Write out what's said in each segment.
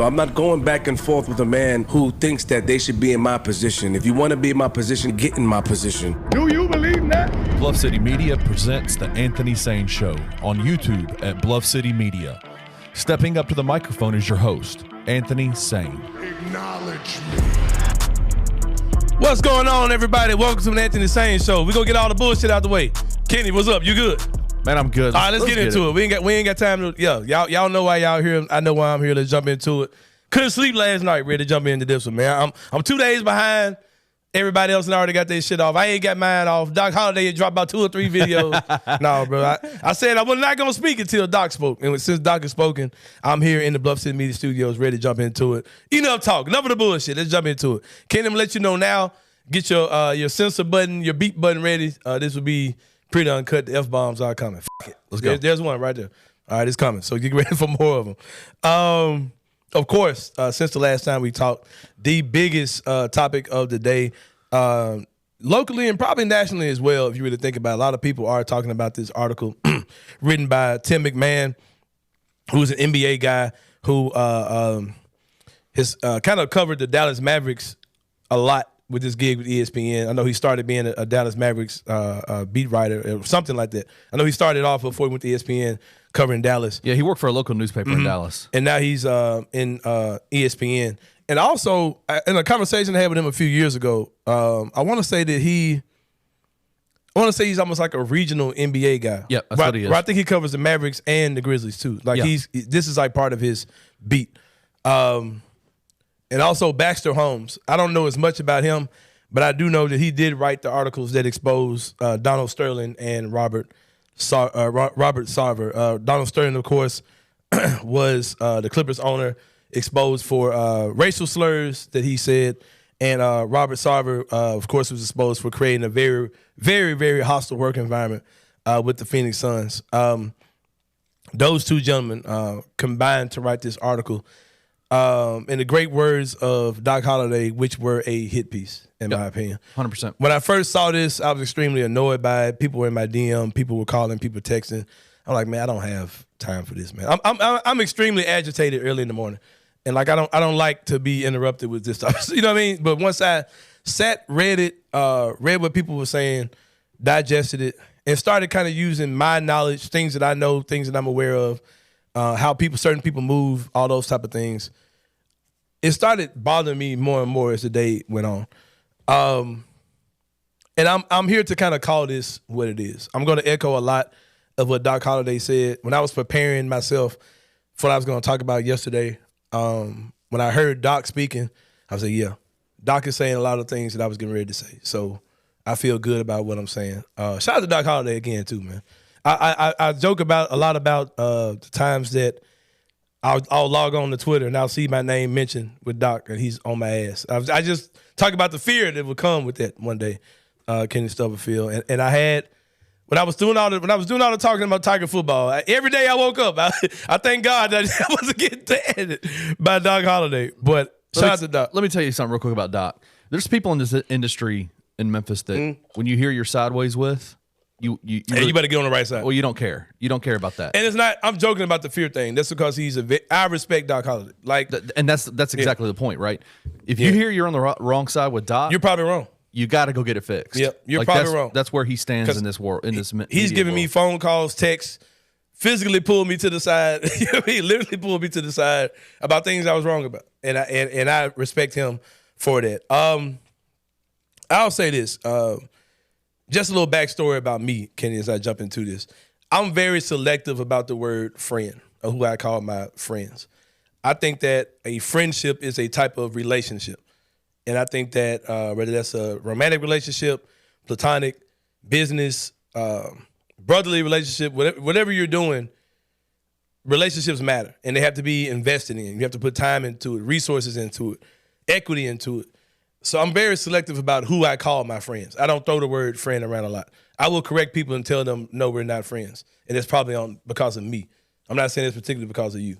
I'm not going back and forth with a man who thinks that they should be in my position. If you want to be in my position, get in my position. Do you believe that? Bluff City Media presents The Anthony Sain Show on YouTube at Bluff City Media. Stepping up to the microphone is your host, Anthony Sain. Acknowledge me. What's going on, everybody? Welcome to the Anthony Sain Show. We're going to get all the bullshit out the way. Kenny, what's up? You good? Man, I'm good. All right, let's get into it. We ain't got time to, y'all know why y'all here. I know why I'm here. Let's jump into it. Couldn't sleep last night, ready to jump into this one, man. I'm 2 days behind. Everybody else already got their shit off. I ain't got mine off. Doc Holliday dropped about 2 or 3 videos. No, bro. I said I was not going to speak until Doc spoke. And since Doc has spoken, I'm here in the Bluff City Media Studios ready to jump into it. Enough talk. Enough of the bullshit. Let's jump into it. Kenny, I'm going to let you know now. Get your censor button, your beep button ready. This will be pretty uncut. The F-bombs are coming. F it. Let's go. There's one right there. All right, it's coming. So get ready for more of them. Of course, since the last time we talked, the biggest topic of the day, locally and probably nationally as well, if you really think about it, a lot of people are talking about this article written by Tim McMahon, who's an NBA guy who has kind of covered the Dallas Mavericks a lot with this gig with ESPN. I know he started being a Dallas Mavericks beat writer or something like that. I know he started off before he went to ESPN covering Dallas. Yeah, he worked for a local newspaper in Dallas. And now he's in ESPN. And also, in a conversation I had with him a few years ago, I want to say that he's almost like a regional NBA guy. Yeah, that's what he is. I think he covers the Mavericks and the Grizzlies too. Like this is like part of his beat. And also Baxter Holmes. I don't know as much about him, but I do know that he did write the articles that expose Donald Sterling and Robert Sarver. Donald Sterling, of course, was the Clippers owner, exposed for racial slurs that he said, and Robert Sarver, of course, was exposed for creating a very, very, very hostile work environment with the Phoenix Suns. Those two gentlemen combined to write this article. In the great words of Doc Holliday, which were a hit piece, in my opinion. 100%. When I first saw this, I was extremely annoyed by it. People were in my DM. People were calling. People texting. I'm like, man, I don't have time for this, man. I'm extremely agitated early in the morning, and like I don't like to be interrupted with this stuff. You know what I mean? But once I sat, read it, read what people were saying, digested it, and started kind of using my knowledge, things that I know, things that I'm aware of, how certain people move, all those type of things. It started bothering me more and more as the day went on. And I'm here to kind of call this what it is. I'm going to echo a lot of what Doc Holliday said. When I was preparing myself for what I was going to talk about yesterday, when I heard Doc speaking, I was like, yeah, Doc is saying a lot of things that I was getting ready to say. So I feel good about what I'm saying. Shout out to Doc Holliday again too, man. I joke a lot about the times that I'll log on to Twitter and I'll see my name mentioned with Doc and he's on my ass. I just talk about the fear that would come with that one day, Kenny Stubblefield. And I had when I was doing all the talking about Tiger football. Every day I woke up, I thank God that I wasn't getting tagged by Doc Holliday. But shout out to Doc. Let me tell you something real quick about Doc. There's people in this industry in Memphis that when you hear you're sideways with, you better get on the right side. Well, you don't care. You don't care about that. And it's not. I'm joking about the fear thing. That's because I respect Doc Holliday. And that's exactly the point, right? If you hear you're on the wrong side with Doc, you're probably wrong. You got to go get it fixed. Yep, you're probably wrong. That's where he stands in this world. He's giving me phone calls, texts, physically pulled me to the side. He literally pulled me to the side about things I was wrong about, and I respect him for that. I'll say this. Just a little backstory about me, Kenny, as I jump into this. I'm very selective about the word friend, or who I call my friends. I think that a friendship is a type of relationship. And I think that whether that's a romantic relationship, platonic, business, brotherly relationship, whatever you're doing, relationships matter. And they have to be invested in. You have to put time into it, resources into it, equity into it. So I'm very selective about who I call my friends. I don't throw the word friend around a lot. I will correct people and tell them, no, we're not friends. And it's probably because of me. I'm not saying it's particularly because of you.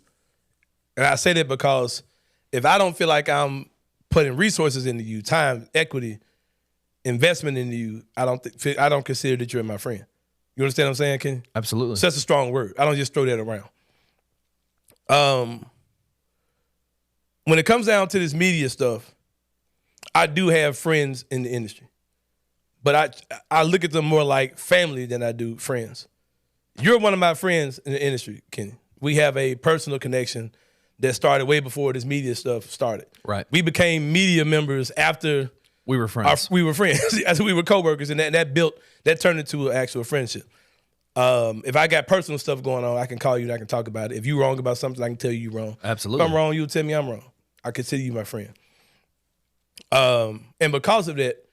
And I say that because if I don't feel like I'm putting resources into you, time, equity, investment into you, I don't consider that you're my friend. You understand what I'm saying, Kenny? Absolutely. So that's a strong word. I don't just throw that around. when it comes down to this media stuff, I do have friends in the industry. But I look at them more like family than I do friends. You're one of my friends in the industry, Kenny. We have a personal connection that started way before this media stuff started. Right. We became media members after we were friends. We were friends. As we were coworkers, and that turned into an actual friendship. If I got personal stuff going on, I can call you and I can talk about it. If you're wrong about something, I can tell you you're wrong. Absolutely. If I'm wrong, you'll tell me I'm wrong. I consider you my friend. And because of that,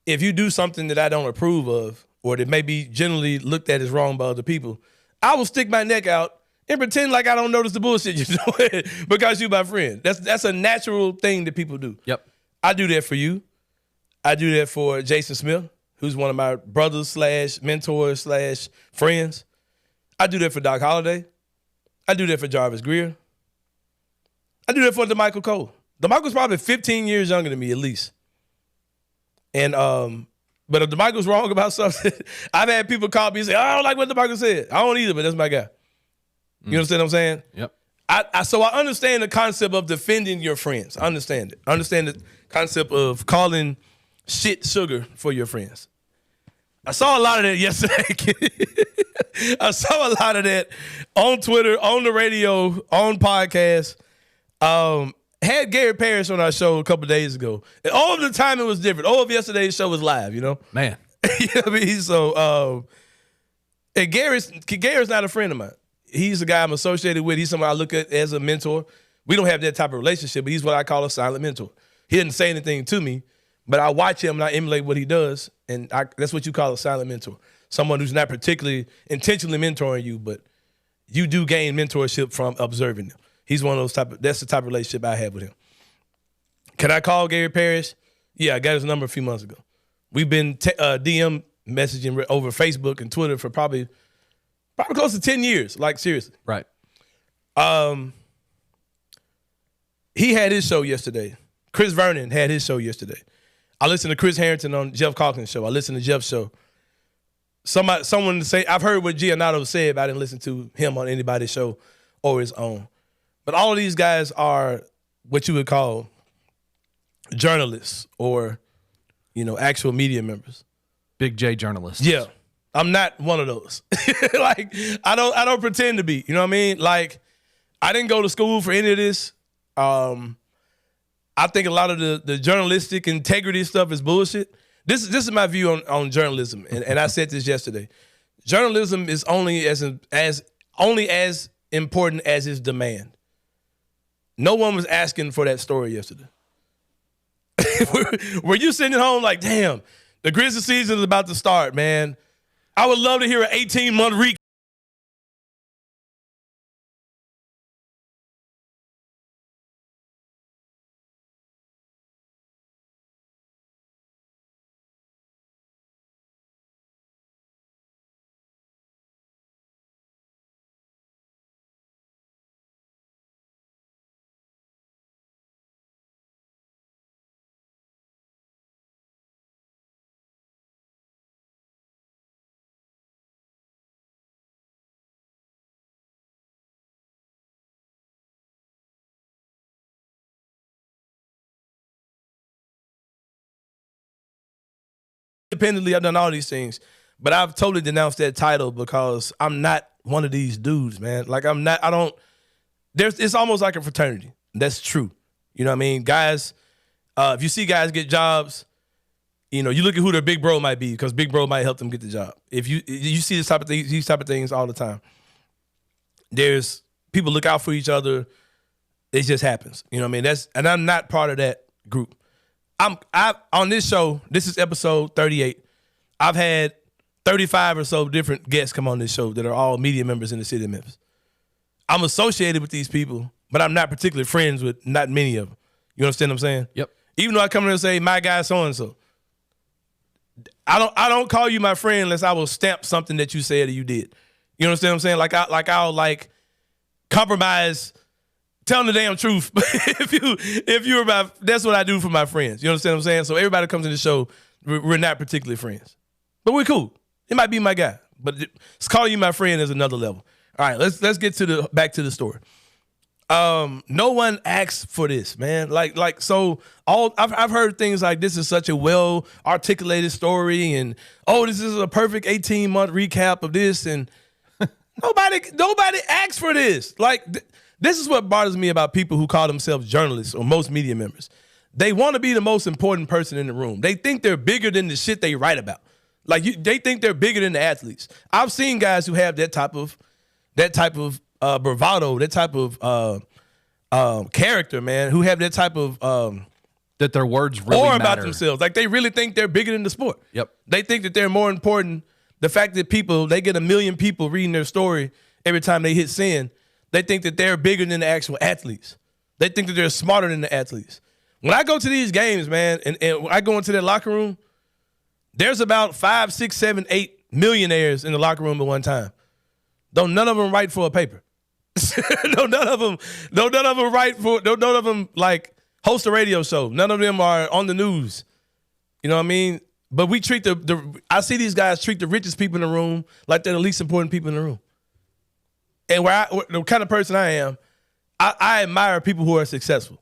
if you do something that I don't approve of, or that may be generally looked at as wrong by other people, I will stick my neck out and pretend like I don't notice the bullshit you're doing because you're my friend. That's a natural thing that people do. Yep. I do that for you. I do that for Jason Smith, who's one of my brothers / mentors / friends. I do that for Doc Holliday. I do that for Jarvis Greer. I do that for DeMichael Cole. DeMichael's probably 15 years younger than me at least. And but if DeMichael's wrong about something, I've had people call me and say, I don't like what DeMichael said. I don't either, but that's my guy. You understand what I'm saying? Yep. So I understand the concept of defending your friends. I understand it. I understand the concept of calling shit sugar for your friends. I saw a lot of that yesterday. I saw a lot of that on Twitter, on the radio, on podcasts. Had Gary Parrish on our show a couple days ago. And all of the time it was different. All of yesterday's show was live, you know? Man. You know what I mean? So, and Gary's not a friend of mine. He's a guy I'm associated with. He's someone I look at as a mentor. We don't have that type of relationship, but he's what I call a silent mentor. He didn't say anything to me, but I watch him and I emulate what he does, and that's what you call a silent mentor. Someone who's not particularly intentionally mentoring you, but you do gain mentorship from observing them. He's one of those that's the type of relationship I have with him. Can I call Gary Parrish? Yeah, I got his number a few months ago. We've been DM messaging over Facebook and Twitter for probably close to 10 years, like seriously. Right. He had his show yesterday. Chris Vernon had his show yesterday. I listened to Chris Harrington on Jeff Calkins' show. I listened to Jeff's show. Someone say, I've heard what Giannato said, but I didn't listen to him on anybody's show or his own. But all of these guys are what you would call journalists or, actual media members. Big J journalists. Yeah. I'm not one of those. Like, I don't pretend to be. You know what I mean? Like, I didn't go to school for any of this. I think a lot of the journalistic integrity stuff is bullshit. This is my view on journalism, and I said this yesterday. Journalism is only as important as its demand. No one was asking for that story yesterday. Were you sitting at home like, damn, the Grizzlies season is about to start, man? I would love to hear an 18-month recap. Independently, I've done all these things, but I've totally denounced that title because I'm not one of these dudes, man. Like, it's almost like a fraternity. That's true. You know what I mean? Guys, if you see guys get jobs, you look at who their big bro might be because big bro might help them get the job. If you see these type of things all the time. There's people look out for each other. It just happens. You know what I mean? And I'm not part of that group. On this show, this is episode 38. I've had 35 or so different guests come on this show that are all media members in the city of Memphis. I'm associated with these people, but I'm not particularly friends with not many of them. You understand what I'm saying? Yep. Even though I come in and say, my guy so-and-so. I don't call you my friend unless I will stamp something that you said or you did. You understand what I'm saying? I'll compromise telling the damn truth. if you're that's what I do for my friends. You understand what I'm saying? So everybody comes in the show, we're not particularly friends. But we're cool. It might be my guy. But calling you my friend is another level. All right, let's get back to the story. No one asked for this, man. So I've heard things like this is such a well articulated story, and this is a perfect 18-month recap of this, and nobody asked for this. This is what bothers me about people who call themselves journalists or most media members. They want to be the most important person in the room. They think they're bigger than the shit they write about. They think they're bigger than the athletes. I've seen guys who have that type of bravado, that type of character, man, who have that type of that their words really matter about themselves. They really think they're bigger than the sport. Yep. They think that they're more important. The fact that they get 1 million people reading their story every time they hit send, they think that they're bigger than the actual athletes. They think that they're smarter than the athletes. When I go to these games, man, and I go into that locker room, there's about 5, 6, 7, 8 millionaires in the locker room at one time. Though none of them write for a paper. None of them host a radio show. None of them are on the news. You know what I mean? But we treat I see these guys treat the richest people in the room like they're the least important people in the room. And the kind of person I am, I admire people who are successful,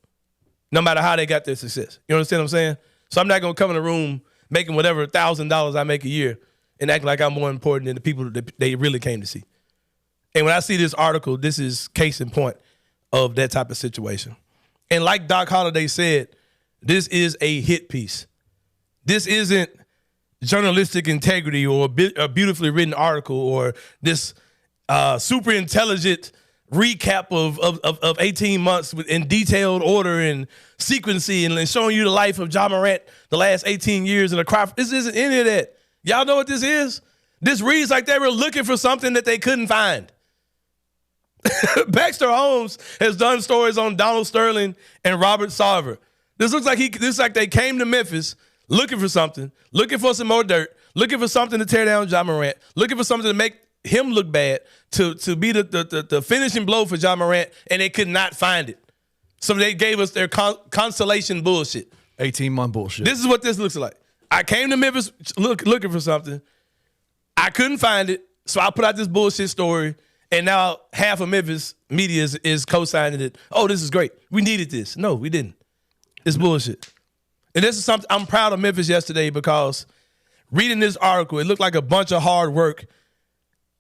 no matter how they got their success. You understand what I'm saying? So I'm not going to come in the room making whatever $1,000 I make a year and act like I'm more important than the people that they really came to see. And when I see this article, this is case in point of that type of situation. And like Doc Holliday said, this is a hit piece. This isn't journalistic integrity or a beautifully written article or this super intelligent recap of 18 months in detailed order and sequencing and showing you the life of Ja Morant the last 18 years in a cry. This isn't any of that. Y'all know what this is? This reads like they were looking for something that they couldn't find. Baxter Holmes has done stories on Donald Sterling and Robert Sarver. This looks like they came to Memphis looking for something, looking for some more dirt, looking for something to tear down Ja Morant, looking for something to make him look bad, to be the finishing blow for Ja Morant, and they could not find it. So they gave us their consolation bullshit. 18-month bullshit. This is what this looks like. I came to Memphis looking for something. I couldn't find it, so I put out this bullshit story, and now half of Memphis media is co-signing it. Oh, this is great. We needed this. No, we didn't. It's bullshit. And this is something I'm proud of Memphis yesterday because reading this article, it looked like a bunch of hard work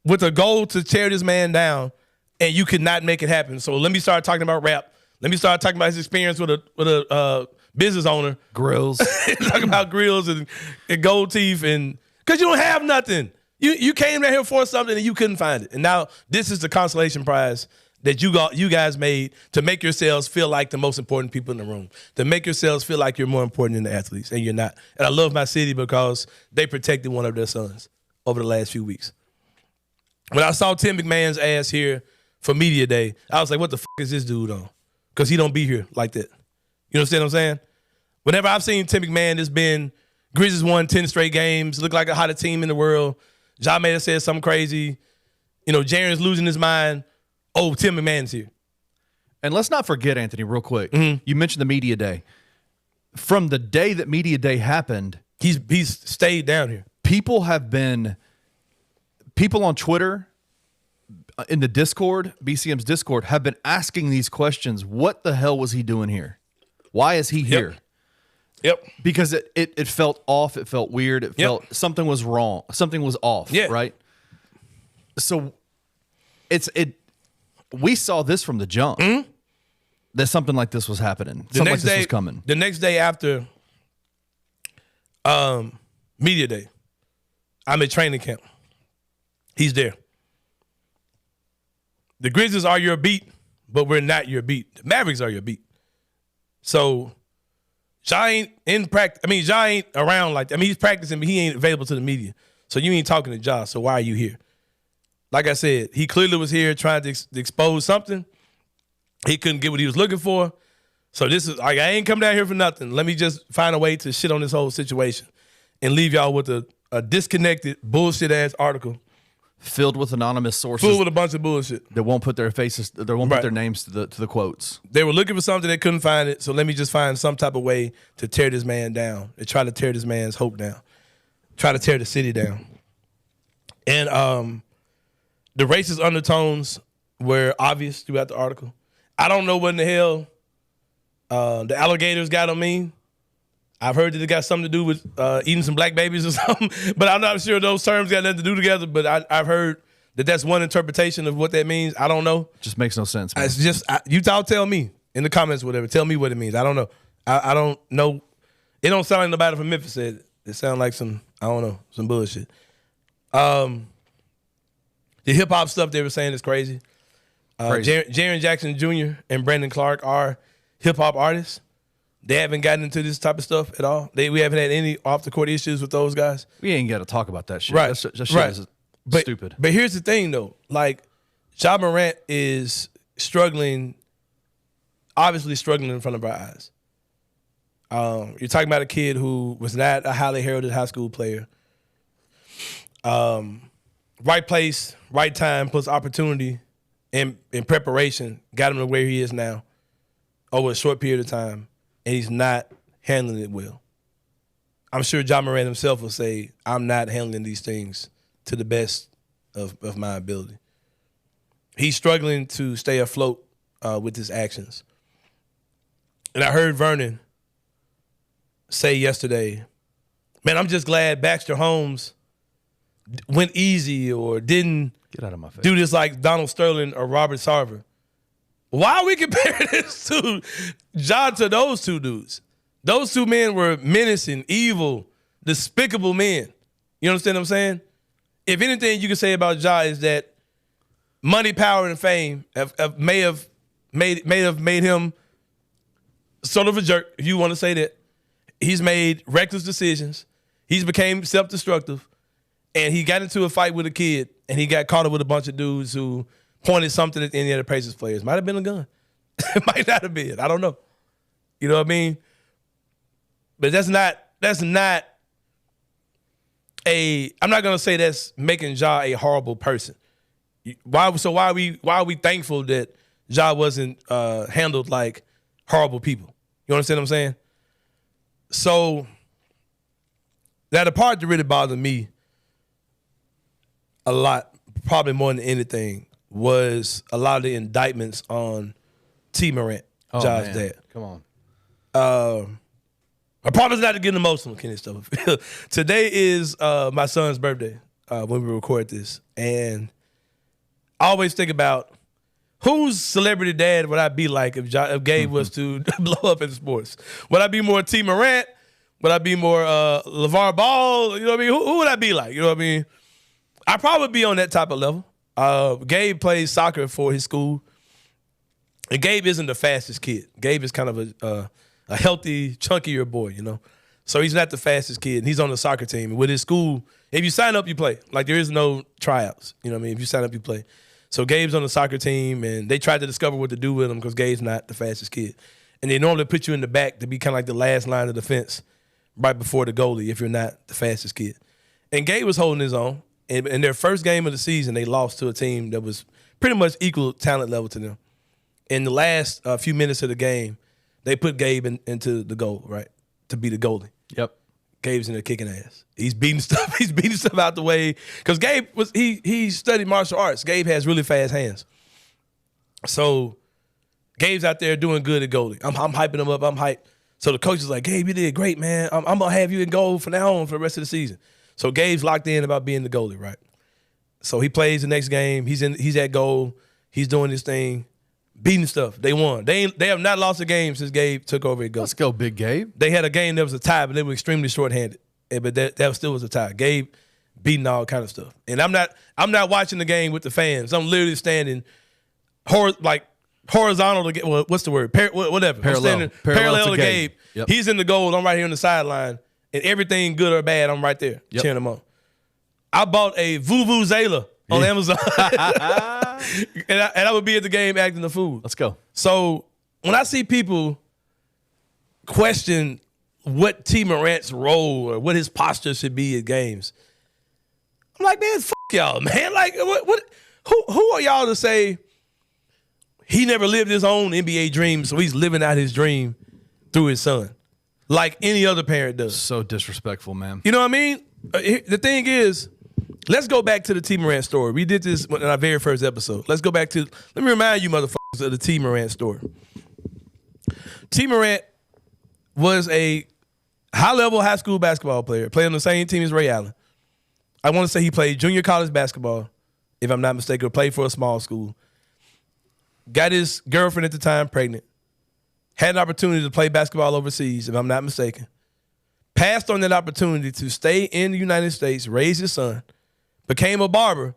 with a goal to tear this man down, and you could not make it happen. So let me start talking about rap. Let me start talking about his experience with a business owner. Grills. Talking about grills and gold teeth, and because you don't have nothing. You came down here for something and you couldn't find it. And now this is the consolation prize that you guys made to make yourselves feel like the most important people in the room, to make yourselves feel like you're more important than the athletes, and you're not. And I love my city because they protected one of their sons over the last few weeks. When I saw Tim McMahon's ass here for Media Day, I was like, what the fuck is this dude on? Because he don't be here like that. You understand what I'm saying? Whenever I've seen Tim McMahon, it's been Grizzlies won 10 straight games, look like a hottest team in the world. Ja may have said something crazy. Jaren's losing his mind. Oh, Tim McMahon's here. And let's not forget, Anthony, real quick. Mm-hmm. You mentioned the Media Day. From the day that Media Day happened, he's stayed down here. People on Twitter, in the Discord, BCM's Discord, have been asking these questions. What the hell was he doing here? Why is he here? Yep. Because it felt off. It felt weird. It felt something was wrong. Something was off. Yeah. Right. So we saw this from the jump. Mm-hmm. That something like this was happening. Something like this was coming. The next day after Media Day, I'm at training camp. He's there. The Grizzlies are your beat, but we're not your beat. The Mavericks are your beat. So Ja ain't in practice. Ja ain't around like that. He's practicing, but he ain't available to the media. So you ain't talking to Ja, so why are you here? Like I said, he clearly was here trying to expose something. He couldn't get what he was looking for. So this is like, I ain't come down here for nothing. Let me just find a way to shit on this whole situation and leave y'all with a disconnected, bullshit-ass article. Filled with anonymous sources. Filled with a bunch of bullshit. That won't put their faces, they won't put their names to the quotes. They were looking for something, they couldn't find it, so let me just find some type of way to tear this man down. And try to tear this man's hope down. Try to tear the city down. And the racist undertones were obvious throughout the article. I don't know what in the hell the alligators got on me. I've heard that it got something to do with eating some black babies or something, but I'm not sure those terms got nothing to do together. But I've heard that that's one interpretation of what that means. I don't know. Just makes no sense, man. It's just, you all tell me in the comments or whatever. Tell me what it means. I don't know. I don't know. It don't sound like nobody from Memphis said it. It sounds like some, I don't know, some bullshit. The hip-hop stuff they were saying is crazy. Jaren Jackson Jr. and Brandon Clark are hip-hop artists. They haven't gotten into this type of stuff at all. We haven't had any off-the-court issues with those guys. We ain't got to talk about that shit. Right. That shit is stupid. But here's the thing, though. Like, Ja Morant is struggling, obviously struggling in front of our eyes. You're talking about a kid who was not a highly heralded high school player. Right place, right time, plus opportunity and preparation got him to where he is now over a short period of time, and he's not handling it well. I'm sure Ja Morant himself will say, I'm not handling these things to the best of my ability. He's struggling to stay afloat with his actions. And I heard Vernon say yesterday, man, I'm just glad Baxter Holmes went easy or didn't Get out of my face. do this like Donald Sterling or Robert Sarver. Why are we comparing this to Ja to those two dudes? Those two men were menacing, evil, despicable men. You understand what I'm saying? If anything you can say about Ja is that money, power, and fame may have made him sort of a jerk, if you want to say that. He's made reckless decisions. He's became self-destructive. And he got into a fight with a kid, and he got caught up with a bunch of dudes who pointed something at any of the Pacers players. Might have been a gun. It might not have been. I don't know. You know what I mean? But that's not I'm not gonna say that's making Ja a horrible person. Why are we thankful that Ja wasn't handled like horrible people? You understand what I'm saying? So now the part that really bothered me a lot, probably more than anything, was a lot of the indictments on T. Morant, Ja's dad. Come on. I promise not to get emotional, Kenny stuff. Today is my son's birthday when we record this, and I always think about whose celebrity dad would I be like if Gabe was to blow up in sports? Would I be more T. Morant? Would I be more LeVar Ball? You know what I mean? Who would I be like? You know what I mean? I'd probably be on that type of level. Gabe plays soccer for his school, and Gabe isn't the fastest kid. Gabe is kind of a healthy, chunkier boy, you know? So he's not the fastest kid, and he's on the soccer team. And with his school, if you sign up, you play. Like, there is no tryouts. You know what I mean? If you sign up, you play. So Gabe's on the soccer team, and they tried to discover what to do with him because Gabe's not the fastest kid. And they normally put you in the back to be kind of like the last line of defense right before the goalie if you're not the fastest kid. And Gabe was holding his own. And in their first game of the season, they lost to a team that was pretty much equal talent level to them. In the last few minutes of the game, they put Gabe into the goal, right, to be the goalie. Yep. Gabe's in there kicking ass. He's beating stuff. He's beating stuff out the way because Gabe he studied martial arts. Gabe has really fast hands. So Gabe's out there doing good at goalie. I'm hyping him up. I'm hyped. So the coach is like, Gabe, you did great, man. I'm gonna have you in goal from now on for the rest of the season. So Gabe's locked in about being the goalie, right? So he plays the next game. He's at goal. He's doing his thing, beating stuff. They won. They have not lost a game since Gabe took over at goal. Let's go, Big Gabe. They had a game that was a tie, but they were extremely shorthanded. But that still was a tie. Gabe beating all kind of stuff. And I'm not watching the game with the fans. I'm literally standing horizontal to well, what's the word? Whatever. I'm standing parallel to Gabe. Yep. He's in the goal. I'm right here on the sideline. And everything good or bad, I'm right there cheering him on. I bought a Vuvuzela on Amazon. and I would be at the game acting the fool. Let's go. So when I see people question what T. Morant's role or what his posture should be at games, I'm like, man, fuck y'all, man. Like, who are y'all to say he never lived his own NBA dream, so he's living out his dream through his son, like any other parent does? So disrespectful, man. You know what I mean? The thing is, let's go back to the T. Morant story. We did this in our very first episode. Let me remind you motherfuckers details of the T. Morant story. T. Morant was a high-level high school basketball player, played on the same team as Ray Allen. I want to say he played junior college basketball, if I'm not mistaken, or played for a small school. Got his girlfriend at the time pregnant. Had an opportunity to play basketball overseas, if I'm not mistaken. Passed on that opportunity to stay in the United States, raise his son, became a barber,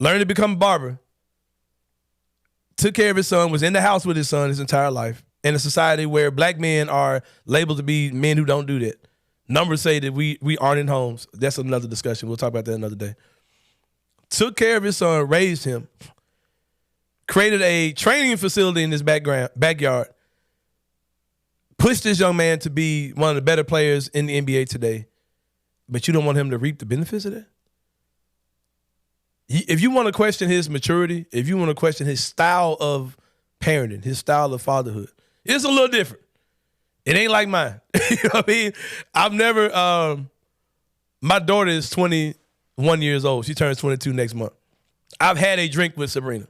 learned to become a barber, took care of his son, was in the house with his son his entire life, in a society where black men are labeled to be men who don't do that. Numbers say that we aren't in homes. That's another discussion. We'll talk about that another day. Took care of his son, raised him, created a training facility in his backyard, pushed this young man to be one of the better players in the NBA today. But you don't want him to reap the benefits of that? If you want to question his maturity, if you want to question his style of parenting, his style of fatherhood, it's a little different. It ain't like mine. You know what I mean? I've never, my daughter is 21 years old. She turns 22 next month. I've had a drink with Sabrina.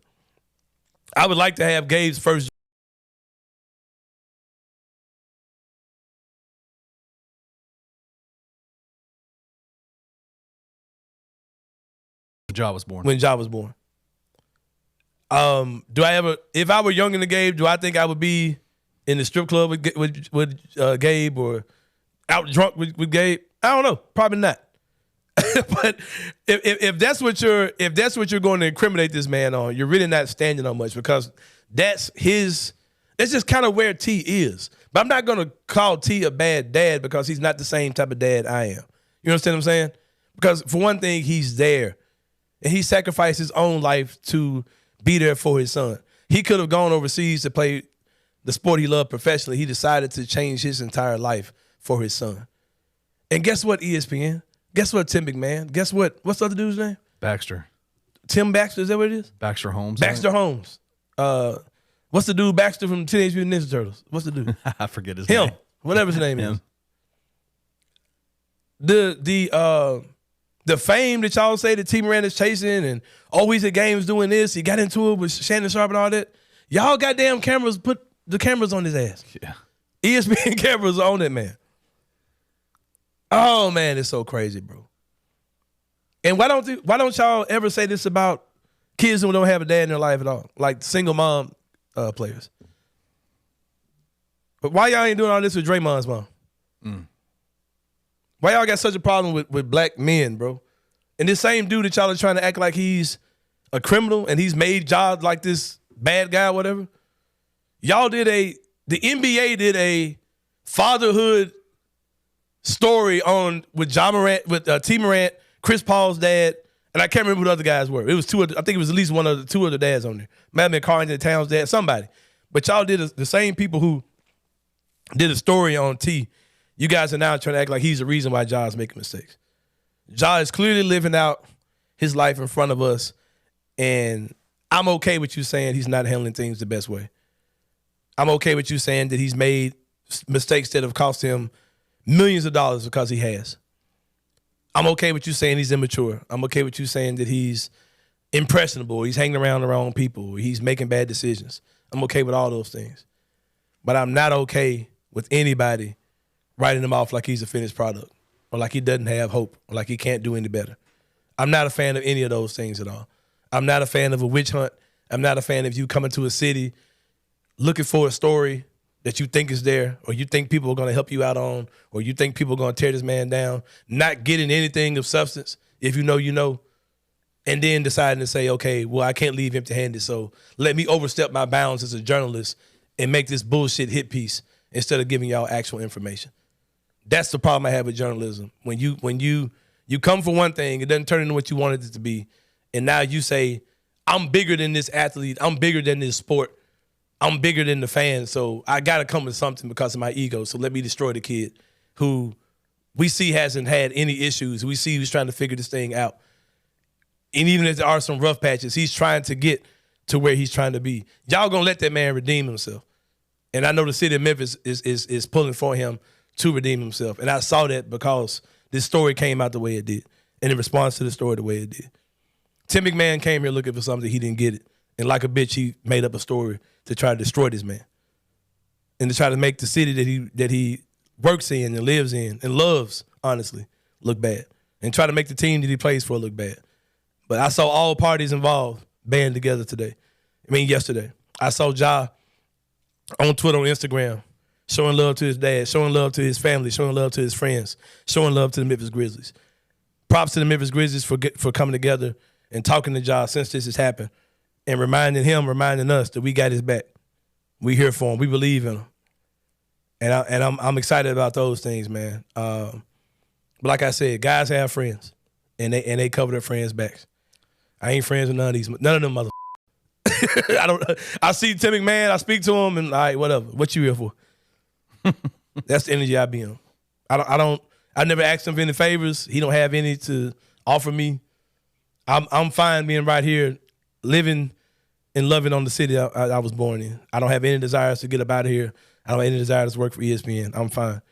I would like to have Gabe's first. Ja was born. When Ja was born. If I were younger than Gabe, do I think I would be in the strip club with Gabe or out drunk with Gabe? I don't know. Probably not. But if that's what you're going to incriminate this man on, you're really not standing on much, because that's just kind of where T is. But I'm not going to call T a bad dad because he's not the same type of dad I am. You understand what I'm saying? Because for one thing, he's there. And he sacrificed his own life to be there for his son. He could have gone overseas to play the sport he loved professionally. He decided to change his entire life for his son. And guess what, ESPN? Guess what, Tim McMahon? Guess what? What's the other dude's name? Baxter. Tim Baxter, is that what it is? Baxter Holmes. Baxter Holmes. What's the dude Baxter from Teenage Mutant Ninja Turtles? What's the dude? I forget his name. Him. Whatever his name is. The fame that y'all say that T. Morant is chasing and he's at games doing this, he got into it with Shannon Sharp and all that. Y'all goddamn cameras put the cameras on his ass. Yeah. ESPN cameras on that man. Oh man, it's so crazy, bro. And why don't y'all ever say this about kids who don't have a dad in their life at all, like single mom players? But why y'all ain't doing all this with Draymond's mom? Why y'all got such a problem with black men, bro? And this same dude that y'all are trying to act like he's a criminal and he's made Ja like this bad guy or whatever. Y'all the NBA did a fatherhood story with Ja Morant, with T. Morant, Chris Paul's dad, and I can't remember who the other guys were. It was I think it was at least two other dads on there. Might have been Carlton Towns' dad, somebody. But y'all did the same people who did a story on T. You guys are now trying to act like he's the reason why Ja's making mistakes. Ja is clearly living out his life in front of us, and I'm okay with you saying he's not handling things the best way. I'm okay with you saying that he's made mistakes that have cost him millions of dollars because he has. I'm okay with you saying he's immature. I'm okay with you saying that he's impressionable, he's hanging around the wrong people, he's making bad decisions. I'm okay with all those things. But I'm not okay with anybody writing him off like he's a finished product or like he doesn't have hope or like he can't do any better. I'm not a fan of any of those things at all. I'm not a fan of a witch hunt. I'm not a fan of you coming to a city looking for a story that you think is there or you think people are going to help you out on or you think people are going to tear this man down, not getting anything of substance if you know, and then deciding to say, okay, well, I can't leave empty-handed, so let me overstep my bounds as a journalist and make this bullshit hit piece instead of giving y'all actual information. That's the problem I have with journalism. When you come for one thing, it doesn't turn into what you wanted it to be. And now you say, I'm bigger than this athlete. I'm bigger than this sport. I'm bigger than the fans. So I got to come with something because of my ego. So let me destroy the kid who we see hasn't had any issues. We see he's trying to figure this thing out. And even if there are some rough patches, he's trying to get to where he's trying to be. Y'all going to let that man redeem himself. And I know the city of Memphis is pulling for him to redeem himself. And I saw that because this story came out the way it did. And in response to the story the way it did. Tim McMahon came here looking for something, he didn't get it. And like a bitch, he made up a story to try to destroy this man. And to try to make the city that he works in and lives in and loves, honestly, look bad. And try to make the team that he plays for look bad. But I saw all parties involved band together yesterday. I saw Ja on Twitter, on Instagram, showing love to his dad, showing love to his family, showing love to his friends, showing love to the Memphis Grizzlies. Props to the Memphis Grizzlies for coming together and talking to Ja since this has happened and reminding us that we got his back. We here for him. We believe in him. And I'm excited about those things, man. But like I said, guys have friends, and they cover their friends' backs. I ain't friends with none of them mother. I see Tim McMahon, I speak to him, and all right, whatever. What you here for? That's the energy I be in. I never asked him for any favors. He don't have any to offer me. I'm fine being right here, living and loving on the city I was born in. I don't have any desires to get up out of here. I don't have any desires to work for ESPN. I'm fine.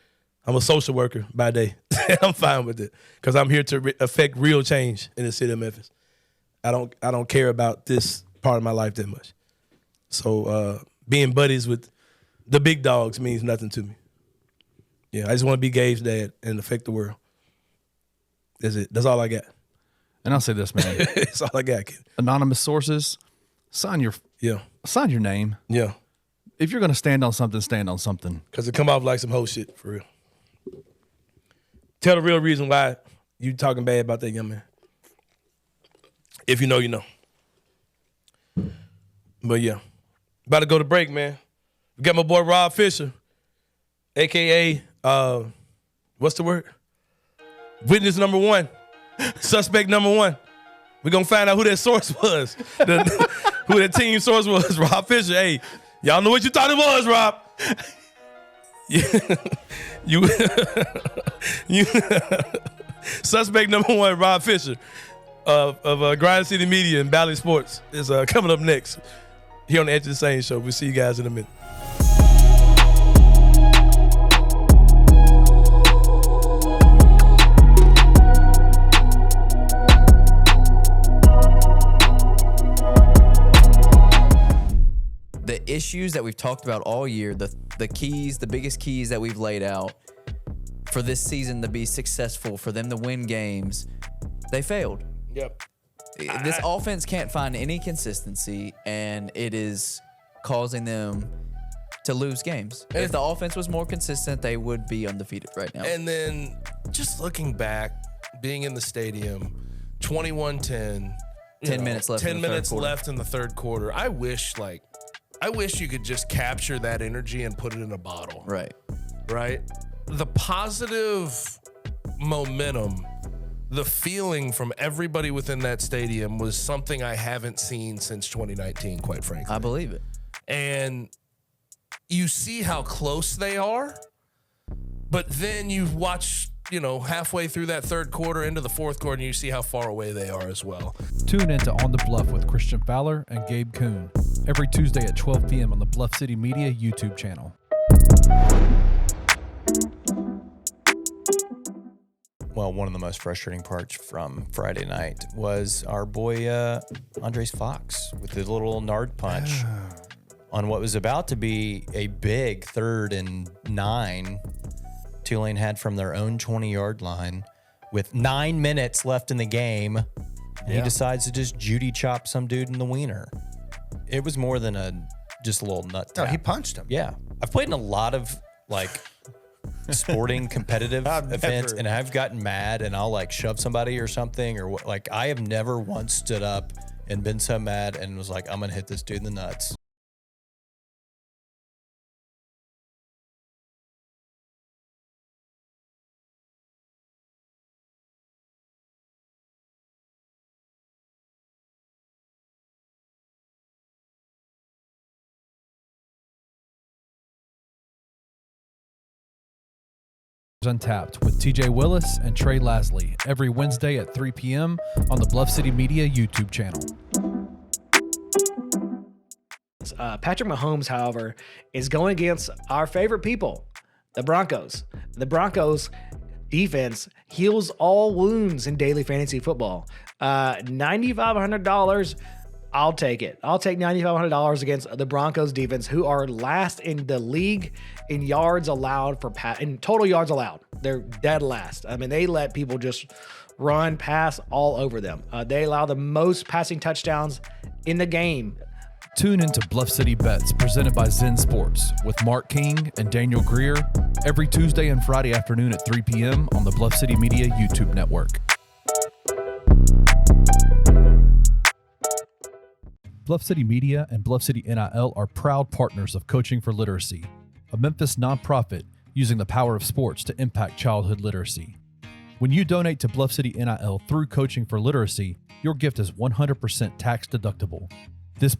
I'm a social worker by day. I'm fine with it because I'm here to affect real change in the city of Memphis. I don't care about this part of my life that much. So being buddies with the big dogs means nothing to me. Yeah, I just want to be Gabe's dad and affect the world. That's it. That's all I got. And I'll say this, man. That's all I got, kid. Anonymous sources, sign your name. Yeah. If you're going to stand on something, stand on something. Because it come off like some whole shit, for real. Tell the real reason why you talking bad about that young man. If you know, you know. But yeah. About to go to break, man. We got my boy Rob Fischer, a.k.a. What's the word? Witness number one. Suspect number one. We're going to find out who that source was. Who that team source was, Rob Fischer. Hey, y'all know what you thought it was, Rob. you suspect number one, Rob Fischer of Grind City Media and Bally Sports is coming up next here on the Edge of the Sain Show. We'll see you guys in a minute. The issues that we've talked about all year, the keys, the biggest keys that we've laid out for this season to be successful, for them to win games, they failed. Yep. This offense can't find any consistency, and it is causing them to lose games. If the offense was more consistent, they would be undefeated right now. And then just looking back, being in the stadium, 21-10. 10 minutes left. 10 minutes left in the third quarter. I wish you could just capture that energy and put it in a bottle. Right. The positive momentum, the feeling from everybody within that stadium was something I haven't seen since 2019, quite frankly. I believe it. And you see how close they are, but then you watch, halfway through that third quarter into the fourth quarter, and you see how far away they are as well. Tune in to On the Bluff with Christian Fowler and Gabe Kuhn every Tuesday at 12 p.m. on the Bluff City Media YouTube channel. Well, one of the most frustrating parts from Friday night was our boy Andres Fox with the little nard punch on what was about to be a big 3rd and 9 Tulane had from their own 20-yard line with 9 minutes left in the game. And he decides to just Judy chop some dude in the wiener. It was more than just a little nut tap. No, he punched him. Yeah. I've played in a lot of sporting competitive events, and I've gotten mad and I'll shove somebody or something, or I have never once stood up and been so mad and was like, I'm gonna hit this dude in the nuts. Untapped with TJ Willis and Trey Lasley every Wednesday at 3 p.m. on the Bluff City Media YouTube channel. Patrick Mahomes, however, is going against our favorite people, the Broncos. The Broncos defense heals all wounds in daily fantasy football. $9,500 I'll take it. I'll take $9,500 against the Broncos defense, who are last in the league in yards allowed in total yards allowed. They're dead last. I mean, they let people just run, pass all over them. They allow the most passing touchdowns in the game. Tune into Bluff City Bets presented by Zen Sports with Mark King and Daniel Greer every Tuesday and Friday afternoon at 3 p.m. on the Bluff City Media YouTube network. Bluff City Media and Bluff City NIL are proud partners of Coaching for Literacy, a Memphis nonprofit using the power of sports to impact childhood literacy. When you donate to Bluff City NIL through Coaching for Literacy, your gift is 100% tax deductible. This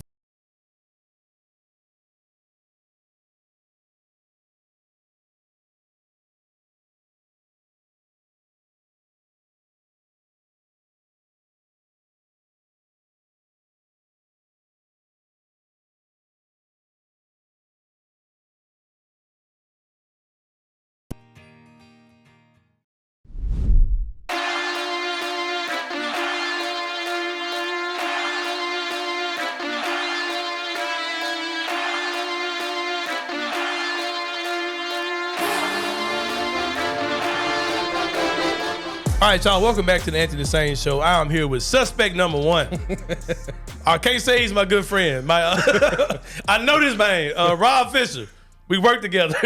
All right, y'all, welcome back to the Anthony Sain Show. I'm here with suspect number one. I can't say he's my good friend. I know this man, Rob Fischer. We work together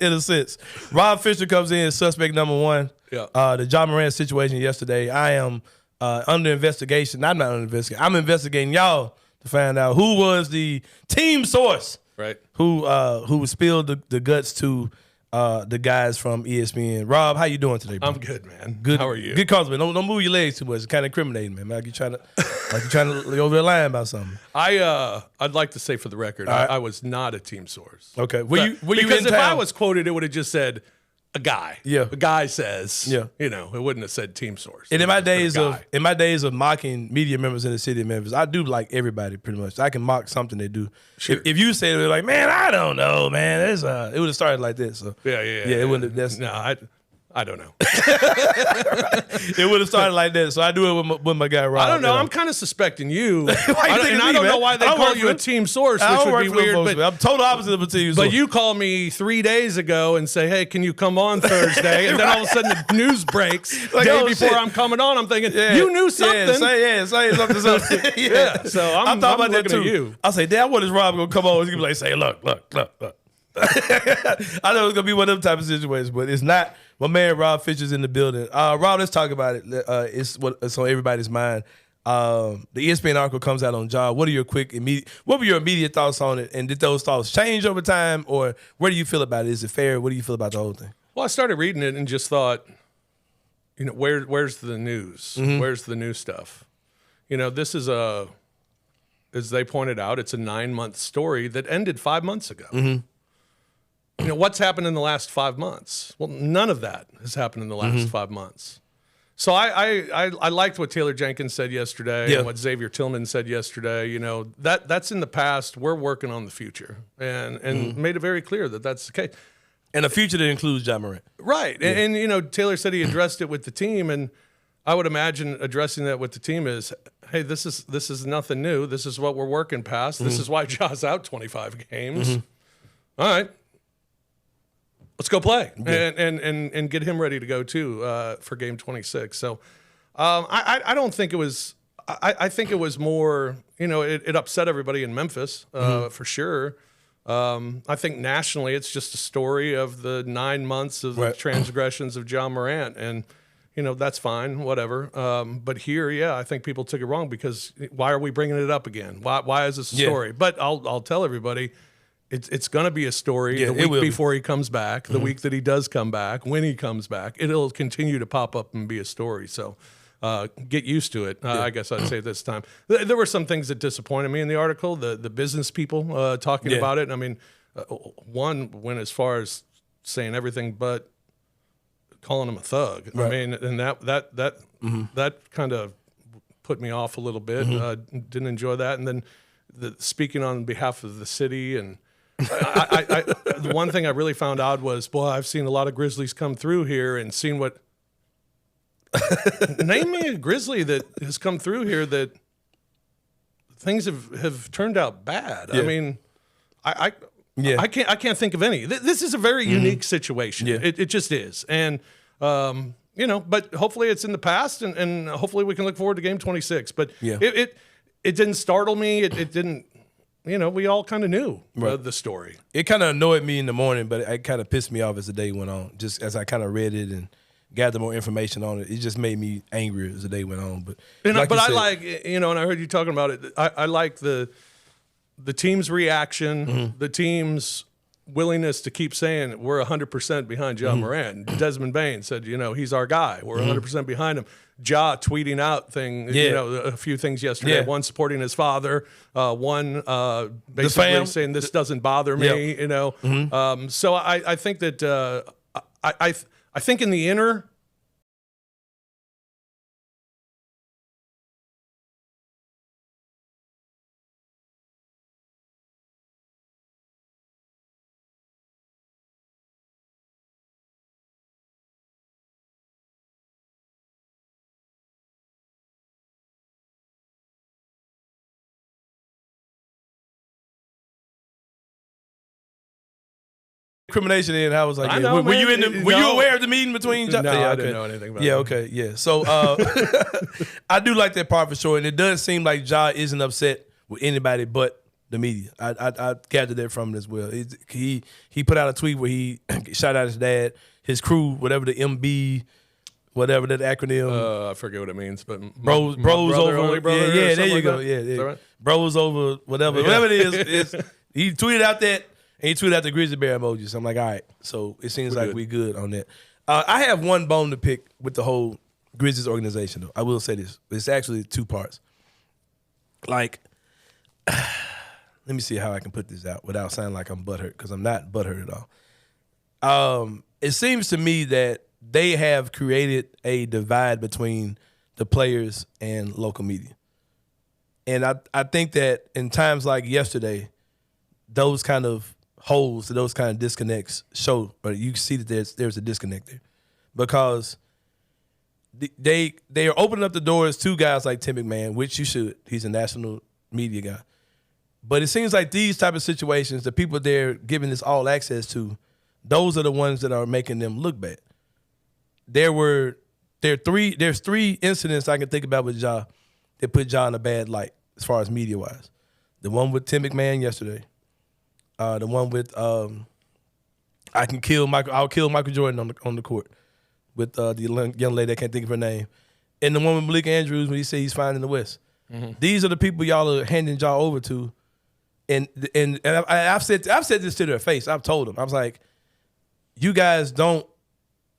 in a sense. Rob Fischer comes in as suspect number one. Yeah. The Ja Morant situation yesterday. I am under investigation. I'm not under investigation. I'm investigating y'all to find out who was the team source, Right. who spilled the guts to the guys from ESPN. Rob, how you doing today, bro? I'm good, man. Good. How are you? Good cause, man. Don't move your legs too much. It's kind of incriminating, man. Like you're trying to go over the line about something. I'd like to say for the record, All right. I was not a team source. Okay. Were you because in if town? I was quoted, it would have just said a guy. Yeah. A guy says. Yeah. You know, it wouldn't have said team source. And It in my would have days said a of guy. mocking media members in the city of Memphis, I do like everybody pretty much. I can mock something they do. Sure. If you say they're like, man, I don't know, man, it would have started like this. So Yeah. it wouldn't. That's No, I don't know. it would have started like that. So I do it with my guy Rob. I don't know. you I'm kind of suspecting you. Why you thinking I me, don't man? know why they I don't call work you for a them. team source, I which don't would be work for them weird. folks, man. I'm total opposite of a team. But you call me 3 days ago and say, hey, can you come on Thursday? And then all of a sudden the news breaks. Like, day oh, before shit. I'm coming on, I'm thinking, you knew something. Say something. Yeah, so I'm thought about that looking too. at you. I say, damn, what is Rob gonna come on? He's gonna be like, say, look. I know it's gonna be one of them type of situations, but it's not. My man Rob Fischer's in the building. Rob, let's talk about it. It's on everybody's mind. The ESPN article comes out on Ja. What were your immediate thoughts on it? And did those thoughts change over time, or where do you feel about it? Is it fair? What do you feel about the whole thing? Well, I started reading it and just thought, you know, where's the news? Mm-hmm. Where's the new stuff? You know, this is as they pointed out, it's a 9-month story that ended 5 months ago. Mm-hmm. You know, what's happened in the last 5 months? Well, none of that has happened in the last 5 months. So I liked what Taylor Jenkins said yesterday and what Xavier Tillman said yesterday. You know, that's in the past. We're working on the future and made it very clear that that's the case. And a future that includes Ja Morant. Right. Yeah. And, you know, Taylor said he addressed it with the team, and I would imagine addressing that with the team is, hey, this is nothing new. This is what we're working past. This is why Ja's out 25 games. All right. Let's go play and get him ready to go too for game 26. So I don't think it was. I think it was more. You know, it upset everybody in Memphis for sure. I think nationally, it's just a story of the 9 months of the transgressions of Ja Morant, and you know that's fine, whatever. But here, yeah, I think people took it wrong because why are we bringing it up again? Why is this a story? But I'll tell everybody. It's going to be a story the week before he comes back, the week that he does come back, when he comes back. It'll continue to pop up and be a story. So get used to it, I guess I'd say this time. There were some things that disappointed me in the article, the business people talking about it. I mean, one went as far as saying everything but calling him a thug. Right. I mean, and that kind of put me off a little bit. Didn't enjoy that. And then speaking on behalf of the city and the one thing I really found odd was, boy, I've seen a lot of Grizzlies come through here and seen what. Name me a Grizzly that has come through here that things have turned out bad. Yeah. I mean, Yeah. I can't think of any. This is a very unique situation. Yeah. It just is. And, but hopefully it's in the past and hopefully we can look forward to game 26. But Yeah. it didn't startle me. It didn't, we all kind of knew the story. It kind of annoyed me in the morning, but it kind of pissed me off as the day went on. Just as I kind of read it and gathered more information on it, it just made me angrier as the day went on. But And like I you said, like, and I heard you talking about it. I like the team's reaction, the team's willingness to keep saying we're 100% behind Ja Morant. Desmond Bain said, he's our guy. We're 100% behind him. Ja tweeting out a few things yesterday. Yeah. One supporting his father. One basically saying this doesn't bother me. So I think that I think in the inner. Incrimination in. I was like, I yeah. know, were you man. were you aware of the meeting between? No, Yeah, I didn't know anything about it. Yeah, okay, yeah. So I do like that part for sure, and it does seem like Ja isn't upset with anybody but the media. I gathered that from it as well. He put out a tweet where he shout out his dad, his crew, whatever the MB, whatever that acronym. I forget what it means, but Bros brother, over. only brother, yeah, or there something you like go. that? Yeah, Is that right? Bros over whatever it is. He tweeted out that. And he tweeted out the grizzly bear emojis. So I'm like, all right. So it seems like we good on that. I have one bone to pick with the whole Grizzlies organization, though. I will say this. It's actually two parts. Like, let me see how I can put this out without sounding like I'm butthurt, because I'm not butthurt at all. It seems to me that they have created a divide between the players and local media. And I think that in times like yesterday, those kind of holes, those kind of disconnects show, or you see that there's a disconnect there, because they are opening up the doors to guys like Tim McMahon, which you should. He's a national media guy. But it seems like these type of situations, the people they're giving this all access to, those are the ones that are making them look bad. There's three incidents I can think about with Ja that put Ja in a bad light as far as media wise. The one with Tim McMahon yesterday. The one with I'll kill Michael Jordan on the court with the young lady, I can't think of her name, and the one with Malik Andrews when he said he's fine in the West. Mm-hmm. These are the people y'all are handing Ja over to, and I've said this to their face. I've told them, I was like, you guys don't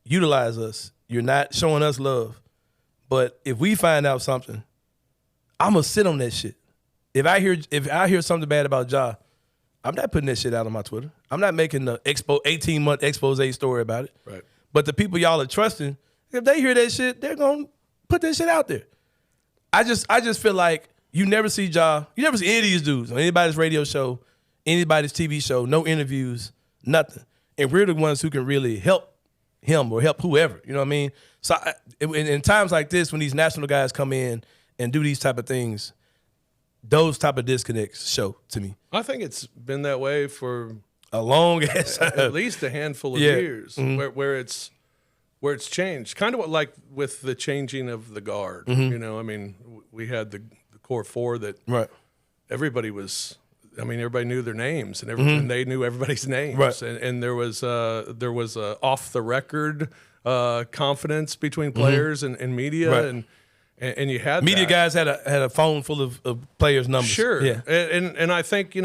utilize us. You're not showing us love. But if we find out something, I'm gonna sit on that shit. If I hear something bad about Ja, I'm not putting that shit out on my Twitter. I'm not making the 18-month expose story about it. Right. But the people y'all are trusting, if they hear that shit, they're gonna put that shit out there. I just feel like you never see Ja, you never see any of these dudes on anybody's radio show, anybody's TV show, no interviews, nothing. And we're the ones who can really help him or help whoever. You know what I mean? So in times like this, when these national guys come in and do these type of things, those type of disconnects show to me. I think it's been that way for a long ass time. At least a handful of years, where it's changed. Kind of what, like with the changing of the guard. You know, I mean, we had the core four that everybody knew their names, and they knew everybody's names. Right. And there was off the record confidence between players and media. Right. And you had media that. guys had a phone full of players' numbers. Sure. Yeah. And I think,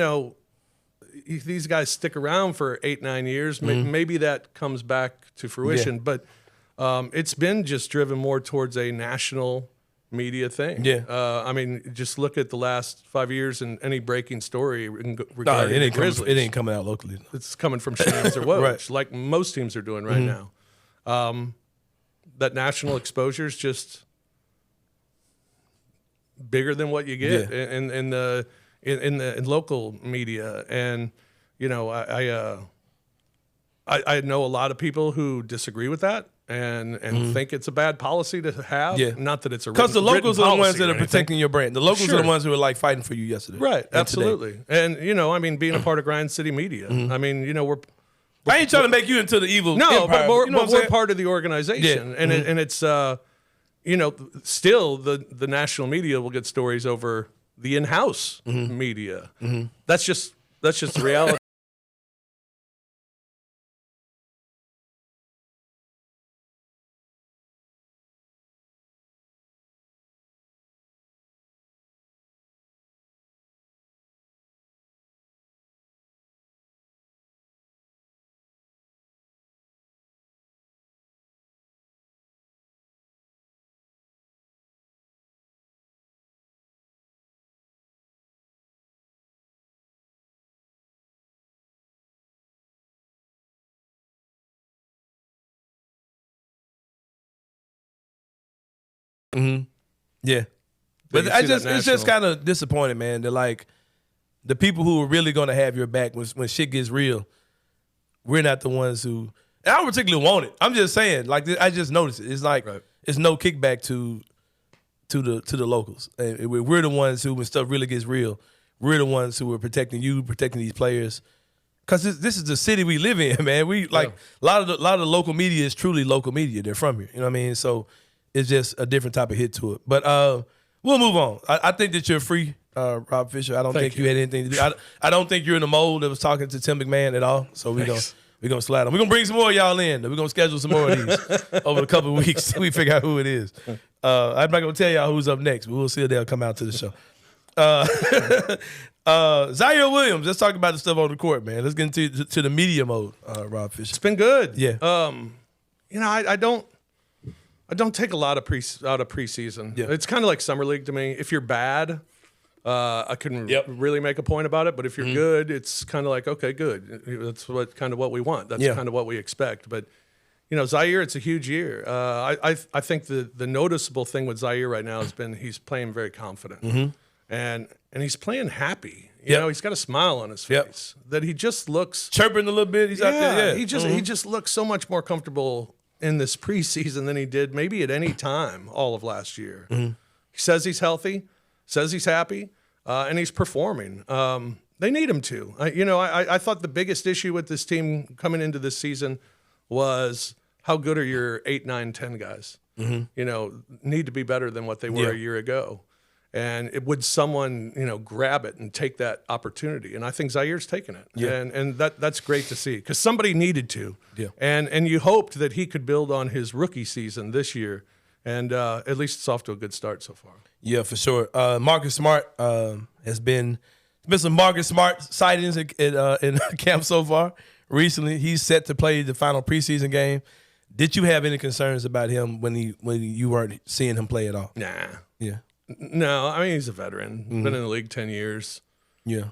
these guys stick around for 8-9 years. Maybe that comes back to fruition. Yeah. But it's been just driven more towards a national media thing. Yeah. I mean, just look at the last 5 years and any breaking story regarding the Grizzlies. It ain't coming out locally. It's coming from Shams or Woj, Right. like most teams are doing right now. That national exposure is just bigger than what you get in local media. And I know a lot of people who disagree with that. and think it's a bad policy to have. Yeah. Not that it's a because the locals are the ones that are protecting. protecting your brand. The locals Sure. are the ones who are like fighting for you yesterday, Right, and absolutely. today. And I mean, being a part of Grind City Media, I mean, I ain't trying to make you into the evil. no, empire, but we're, you know what I'm we're saying? part of the organization, Yeah. and and it's still the national media will get stories over the in-house media. That's just the reality. Yeah, But but you I see just that it's just national- kind of disappointed, man. That like the people who are really going to have your back when shit gets real, we're not the ones who. And I don't particularly want it. I'm just saying, like I just noticed it. It's like it's no kickback to the locals. And we're the ones who, when stuff really gets real, we're the ones who are protecting you, protecting these players. Because this is the city we live in, man. We like a lot of the local media is truly local media. They're from here, you know what I mean? So it's just a different type of hit to it. But we'll move on. I think that you're free, Rob Fischer. I don't think you had anything to do. I don't think you're in the mold that was talking to Tim McMahon at all. So we're gonna slide on. We're gonna bring some more of y'all in. We're gonna schedule some more of these over a couple of weeks. We figure out who it is. I'm not gonna tell y'all who's up next, but we'll see if they'll come out to the show. Zaire Williams, let's talk about the stuff on the court, man. Let's get into to the media mode, Rob Fischer. It's been good. Yeah. I don't take a lot of out of preseason. Yeah. It's kind of like summer league to me. If you're bad, I couldn't really make a point about it. But if you're good, it's kind of like, okay, good. That's what we want. That's kind of what we expect. But Zaire, it's a huge year. I think the noticeable thing with Zaire right now has been he's playing very confident, and he's playing happy. You know, he's got a smile on his face that he just looks chirping a little bit. He's out there. Yeah, he just looks so much more comfortable in this preseason than he did maybe at any time all of last year. He says he's healthy, says he's happy, and he's performing. They need him to. I thought the biggest issue with this team coming into this season was how good are your 8, 9, 10 guys? Need to be better than what they were a year ago. And would someone, grab it and take that opportunity? And I think Zaire's taken it. Yeah. And that's great to see because somebody needed to. Yeah. And you hoped that he could build on his rookie season this year. And at least it's off to a good start so far. Yeah, for sure. Marcus Smart has been some Marcus Smart sightings in camp so far. Recently, he's set to play the final preseason game. Did you have any concerns about him when you weren't seeing him play at all? Nah. Yeah. No, I mean, he's a veteran. Been in the league 10 years. Yeah.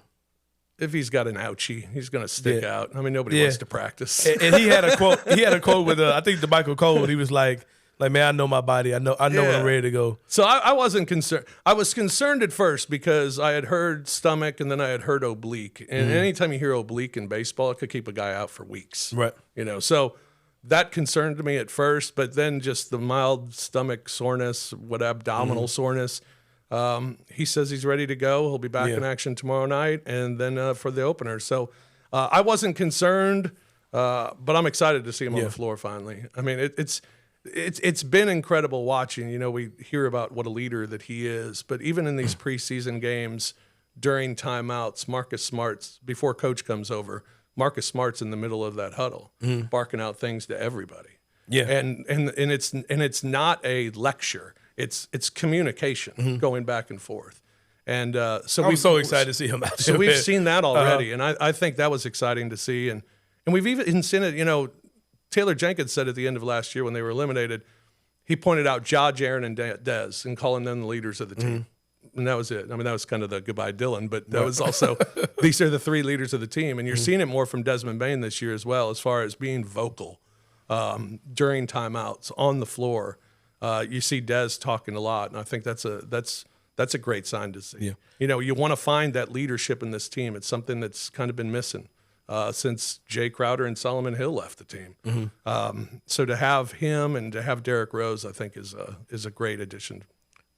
If he's got an ouchie, he's going to stick out. I mean, nobody wants to practice. And he had a quote. He had a quote with I think the Michael Cole. He was like, man, I know my body. I know when I'm ready to go. So I wasn't concerned. I was concerned at first because I had heard stomach and then I had heard oblique. And anytime you hear oblique in baseball, it could keep a guy out for weeks. Right. So that concerned me at first, but then just the mild stomach soreness, abdominal soreness. He says he's ready to go. He'll be back in action tomorrow night and then for the opener. So I wasn't concerned, but I'm excited to see him on the floor finally. I mean, it's been incredible watching. We hear about what a leader that he is, but even in these preseason games during timeouts, Marcus Smart's, before coach comes over, Marcus Smart's in the middle of that huddle, barking out things to everybody. Yeah. And it's not a lecture. It's communication going back and forth. And so I'm so excited to see him out there. So we've seen that already, and I think that was exciting to see. And we've even seen it, Taylor Jenkins said at the end of last year when they were eliminated, he pointed out Ja, Jaren, and Dez and calling them the leaders of the team. And that was it. I mean, that was kind of the goodbye Dylan, but that was also, these are the 3 leaders of the team. And you're seeing it more from Desmond Bain this year as well, as far as being vocal during timeouts on the floor. You see Dez talking a lot, and I think that's a great sign to see. Yeah. You want to find that leadership in this team. It's something that's kind of been missing since Jay Crowder and Solomon Hill left the team. So to have him and to have Derrick Rose, I think is a great addition.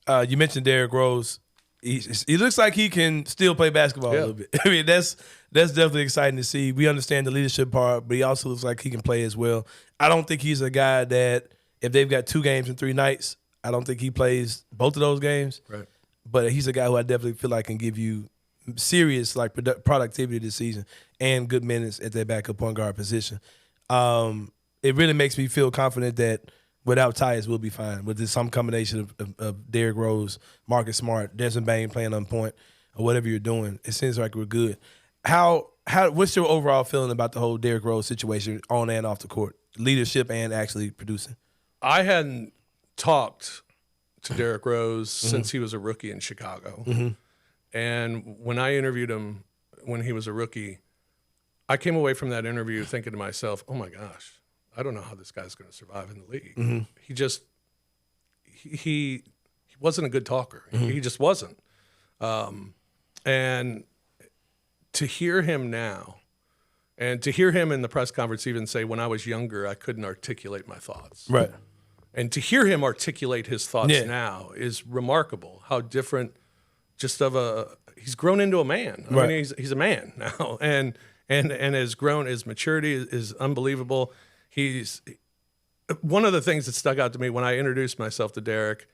You mentioned Derrick Rose. He looks like he can still play basketball a little bit. I mean, that's definitely exciting to see. We understand the leadership part, but he also looks like he can play as well. I don't think he's a guy that if they've got 2 games in 3 nights, I don't think he plays both of those games. Right. But he's a guy who I definitely feel like can give you serious like productivity this season and good minutes at that backup point guard position. It really makes me feel confident that without Tyus, we'll be fine. With some combination of Derrick Rose, Marcus Smart, Desmond Bane playing on point, or whatever you're doing, it seems like we're good. What's your overall feeling about the whole Derrick Rose situation on and off the court, leadership and actually producing? I hadn't talked to Derrick Rose since he was a rookie in Chicago. And when I interviewed him when he was a rookie, I came away from that interview thinking to myself, oh my gosh, I don't know how this guy's going to survive in the league. He wasn't a good talker. He just wasn't. And to hear him now, and to hear him in the press conference even say, when I was younger, I couldn't articulate my thoughts. Right. And to hear him articulate his thoughts now is remarkable. How different, he's grown into a man. I mean, he's a man now, and has grown. His maturity is unbelievable. He's one of the things that stuck out to me when I introduced myself to Derrick.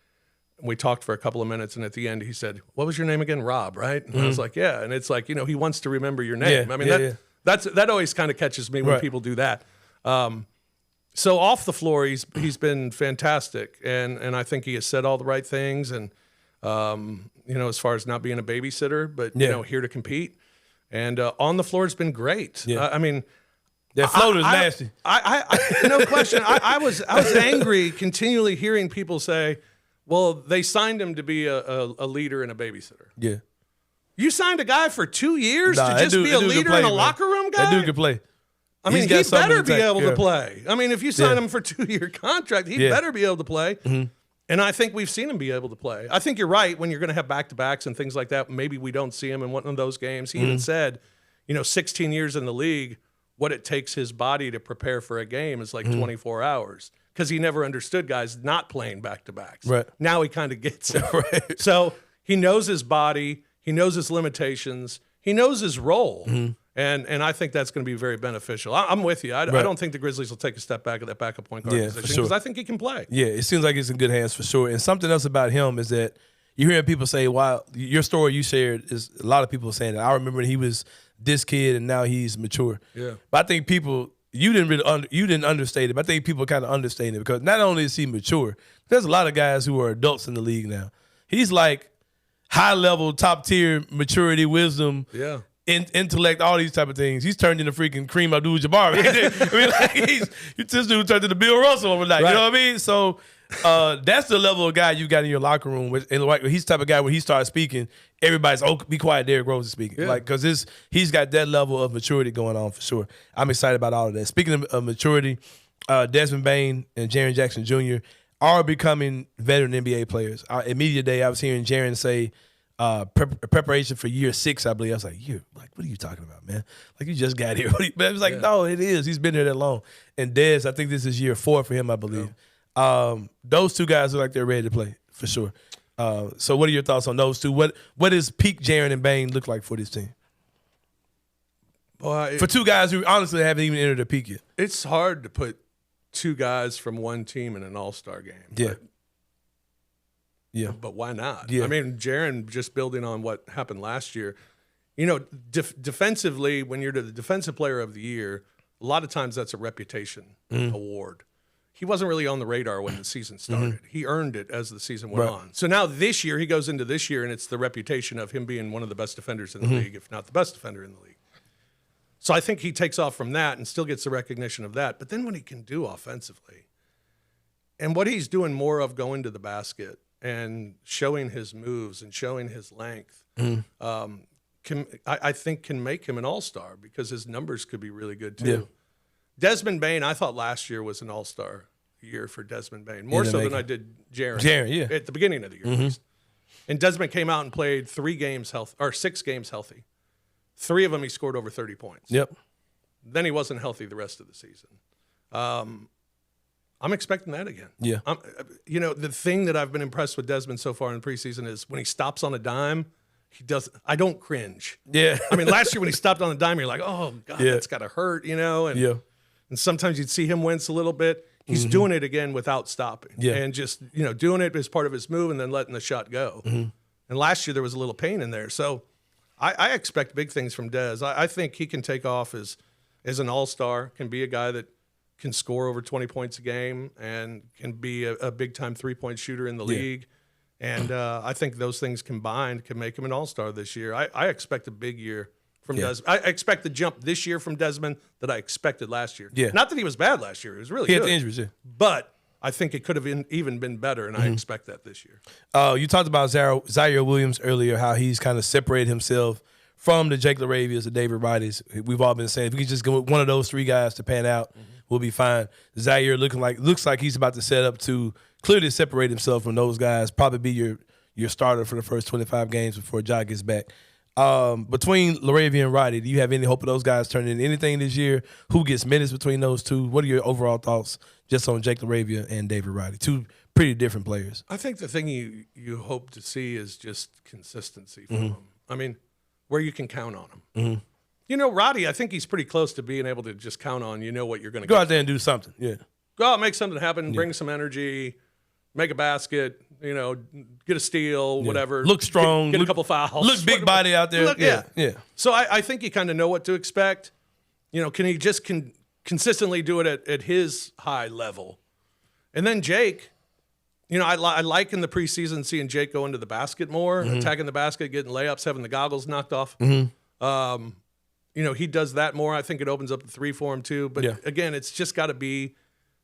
We talked for a couple of minutes, and at the end, he said, "What was your name again, Rob?" Right? And I was like, "Yeah." And it's like, he wants to remember your name. I mean, that always kind of catches me when people do that. So off the floor, he's been fantastic, and I think he has said all the right things, and as far as not being a babysitter, but here to compete, and on the floor, it's been great. I mean, that floater's nasty. No question. I was angry continually hearing people say, "Well, they signed him to be a leader and a babysitter." Yeah, you signed a guy for 2 years to just be a leader in a locker room guy. That dude can play. I mean, he better be able to play. I mean, if you sign him for a 2-year contract, he better be able to play. And I think we've seen him be able to play. I think you're right when you're going to have back-to-backs and things like that. Maybe we don't see him in one of those games. He even said, 16 years in the league, what it takes his body to prepare for a game is like 24 hours because he never understood guys not playing back-to-backs. Right. Now he kind of gets it. So he knows his body. He knows his limitations. He knows his role. And I think that's going to be very beneficial. I'm with you. I don't think the Grizzlies will take a step back at that backup point guard position because I think he can play. Yeah, it seems like it's in good hands for sure. And something else about him is that you hear people say, "Wow, your story you shared is a lot of people saying that." I remember he was this kid and now he's mature. Yeah, but I think people you didn't understate it. But I think people kind of understand it because not only is he mature, there's a lot of guys who are adults in the league now. He's like high level, top tier maturity, wisdom. Yeah. Intellect, all these type of things. He's turned into freaking Kareem Abdul-Jabbar. I mean, like this dude turned into Bill Russell overnight. Right. You know what I mean? So that's the level of guy you got in your locker room. And like he's the type of guy when he starts speaking, everybody's be quiet. Derrick Rose is speaking, because he's got that level of maturity going on for sure. I'm excited about all of that. Speaking of maturity, Desmond Bane and Jaren Jackson Jr. are becoming veteran NBA players. At media day, I was hearing Jaren say. Preparation for year 6, I believe. I was like, what are you talking about, man? Like, you just got here. But I was like, no, it is. He's been here that long. And Dez, I think this is year 4 for him, I believe. Those two guys look like they're ready to play, for sure. So what are your thoughts on those two? What does peak Jaren and Bane look like for this team? For two guys who honestly haven't even entered a peak yet. It's hard to put two guys from one team in an all-star game. Yeah. But why not? Yeah. I mean, Jaren, just building on what happened last year, defensively, when you're the defensive player of the year, a lot of times that's a reputation award. He wasn't really on the radar when the season started. He earned it as the season went on. So now this year, he goes into this year, and it's the reputation of him being one of the best defenders in the league, if not the best defender in the league. So I think he takes off from that and still gets the recognition of that. But then what he can do offensively, and what he's doing more of going to the basket, and showing his moves and showing his length, I think can make him an all-star because his numbers could be really good too. Yeah. Desmond Bane, I thought last year was an all-star year for Desmond Bane, more so than I did Jaren. At the beginning of the year, at least. And Desmond came out and played 6 games healthy. 3 of them he scored over 30 points. Yep. Then he wasn't healthy the rest of the season. I'm expecting that again. Yeah. The thing that I've been impressed with Desmond so far in the preseason is when he stops on a dime, I don't cringe. Yeah. I mean, last year when he stopped on a dime, you're like, oh, God, Yeah. that's got to hurt, And, Yeah. and sometimes you'd see him wince a little bit. He's doing it again without stopping. Yeah. And just, doing it as part of his move and then letting the shot go. And last year there was a little pain in there. So I expect big things from Dez. I think he can take off as an all-star, can be a guy that can score over 20 points a game and can be a big-time three-point shooter in the league. And I think those things combined can make him an all-star this year. I expect a big year from Desmond. I expect the jump this year from Desmond that I expected last year. Yeah. Not that he was bad last year. He was really He good. had the injuries, yeah. But I think it could have even been better, and I expect that this year. You talked about Zaire Williams earlier, how he's kind of separated himself from the Jake LaRavias, the David Roddies. We've all been saying if we could just go with one of those three guys to pan out, we'll be fine. Zaire looks like he's about to set up to clearly separate himself from those guys, probably be your starter for the first 25 games before Ja gets back. Between LaRavia and Roddy, do you have any hope of those guys turning into anything this year? Who gets minutes between those two? What are your overall thoughts just on Jake LaRavia and David Roddy? Two pretty different players. I think the thing you hope to see is just consistency from them. I mean, where you can count on them. Roddy, I think he's pretty close to being able to just count on what you're going to go out there and do something. Yeah, go out, make something happen, bring some energy, make a basket. Get a steal, whatever. Look strong. Get a couple fouls. Look big body out there. Yeah. So I think you kind of know what to expect. Can he just consistently do it at his high level? And then Jake, I like in the preseason seeing Jake go into the basket more, attacking the basket, getting layups, having the goggles knocked off. He does that more. I think it opens up the three for him too. But again, it's just got to be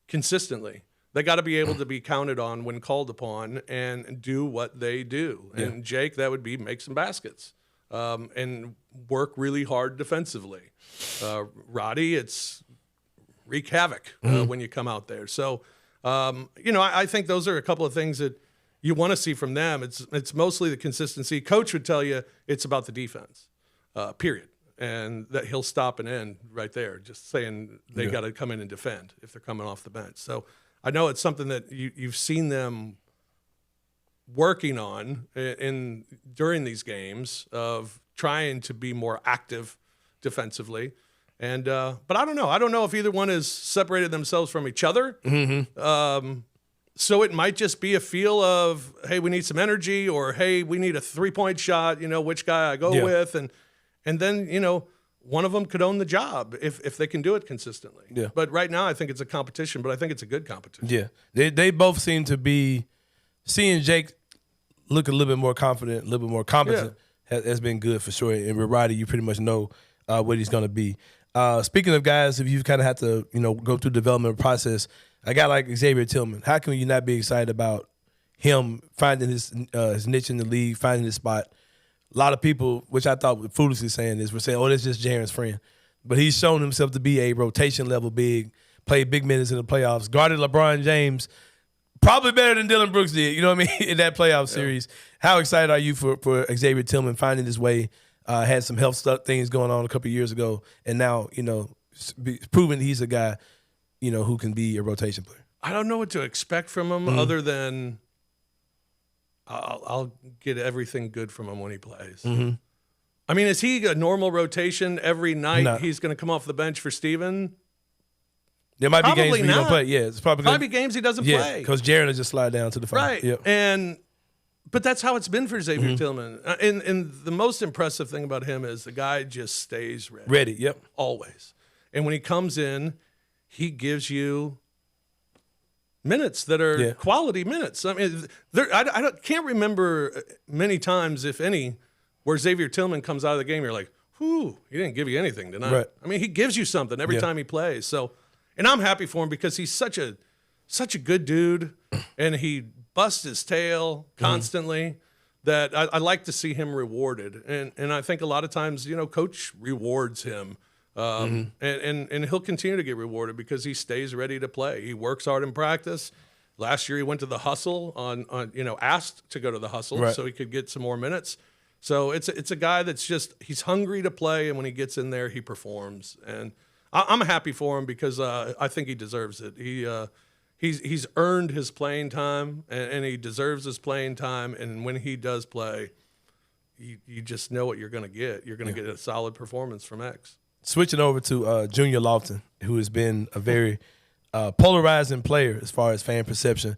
consistently. They got to be able to be counted on when called upon and do what they do. And Jake, that would be make some baskets and work really hard defensively. Roddy, it's wreak havoc when you come out there. So, I think those are a couple of things that you want to see from them. It's mostly the consistency. Coach would tell you it's about the defense, period. And that he'll stop and end right there, just saying they got to come in and defend if they're coming off the bench. So, I know it's something that you've seen them working on during these games of trying to be more active defensively. And but I don't know. I don't know if either one has separated themselves from each other. So it might just be a feel of, hey, we need some energy, or hey, we need a 3-point shot. Which guy I go with, and then one of them could own the job if they can do it consistently. Yeah. But right now, I think it's a competition, but I think it's a good competition. Yeah. They both seem to be seeing Jake look a little bit more confident, a little bit more competent has been good for sure. And with Roddy, you pretty much know what he's going to be. Speaking of guys, if you've kind of had to, go through the development process, a guy like Xavier Tillman, how can you not be excited about him finding his niche in the league, finding his spot? A lot of people, which I thought were foolishly saying this, were saying, oh, that's just Jaren's friend. But he's shown himself to be a rotation-level big, played big minutes in the playoffs, guarded LeBron James probably better than Dylan Brooks did, you know what I mean, in that playoff series. How excited are you for Xavier Tillman finding his way, had some health stuff, things going on a couple of years ago, and now, proving he's a guy, who can be a rotation player? I don't know what to expect from him other than I'll get everything good from him when he plays. I mean, is he a normal rotation every night? No. He's going to come off the bench for Steven? There might be Probably games where he don't not. play. Yeah, it's probably Probably games he doesn't play. because Jaren will just slide down to the front. Right. Yep. But that's how it's been for Xavier Tillman. And the most impressive thing about him is the guy just stays ready. Ready, yep. Always. And when he comes in, he gives you minutes that are quality minutes. I mean, I can't remember many times, if any, where Xavier Tillman comes out of the game, you're like, whew, he didn't give you anything tonight. Right. I mean, he gives you something every time he plays. So, and I'm happy for him because he's such a good dude, and he busts his tail constantly. That I like to see him rewarded, and I think a lot of times, Coach rewards him, and he'll continue to get rewarded because he stays ready to play. He works hard in practice. Last year he went to the hustle asked to go to the hustle so he could get some more minutes. So it's a guy that's he's hungry to play, and when he gets in there, he performs. And I'm happy for him because I think he deserves it. He's earned his playing time, and he deserves his playing time. And when he does play, you just know what you're going to get. You're going to get a solid performance from X. Switching over to Junior Lofton, who has been a very polarizing player as far as fan perception.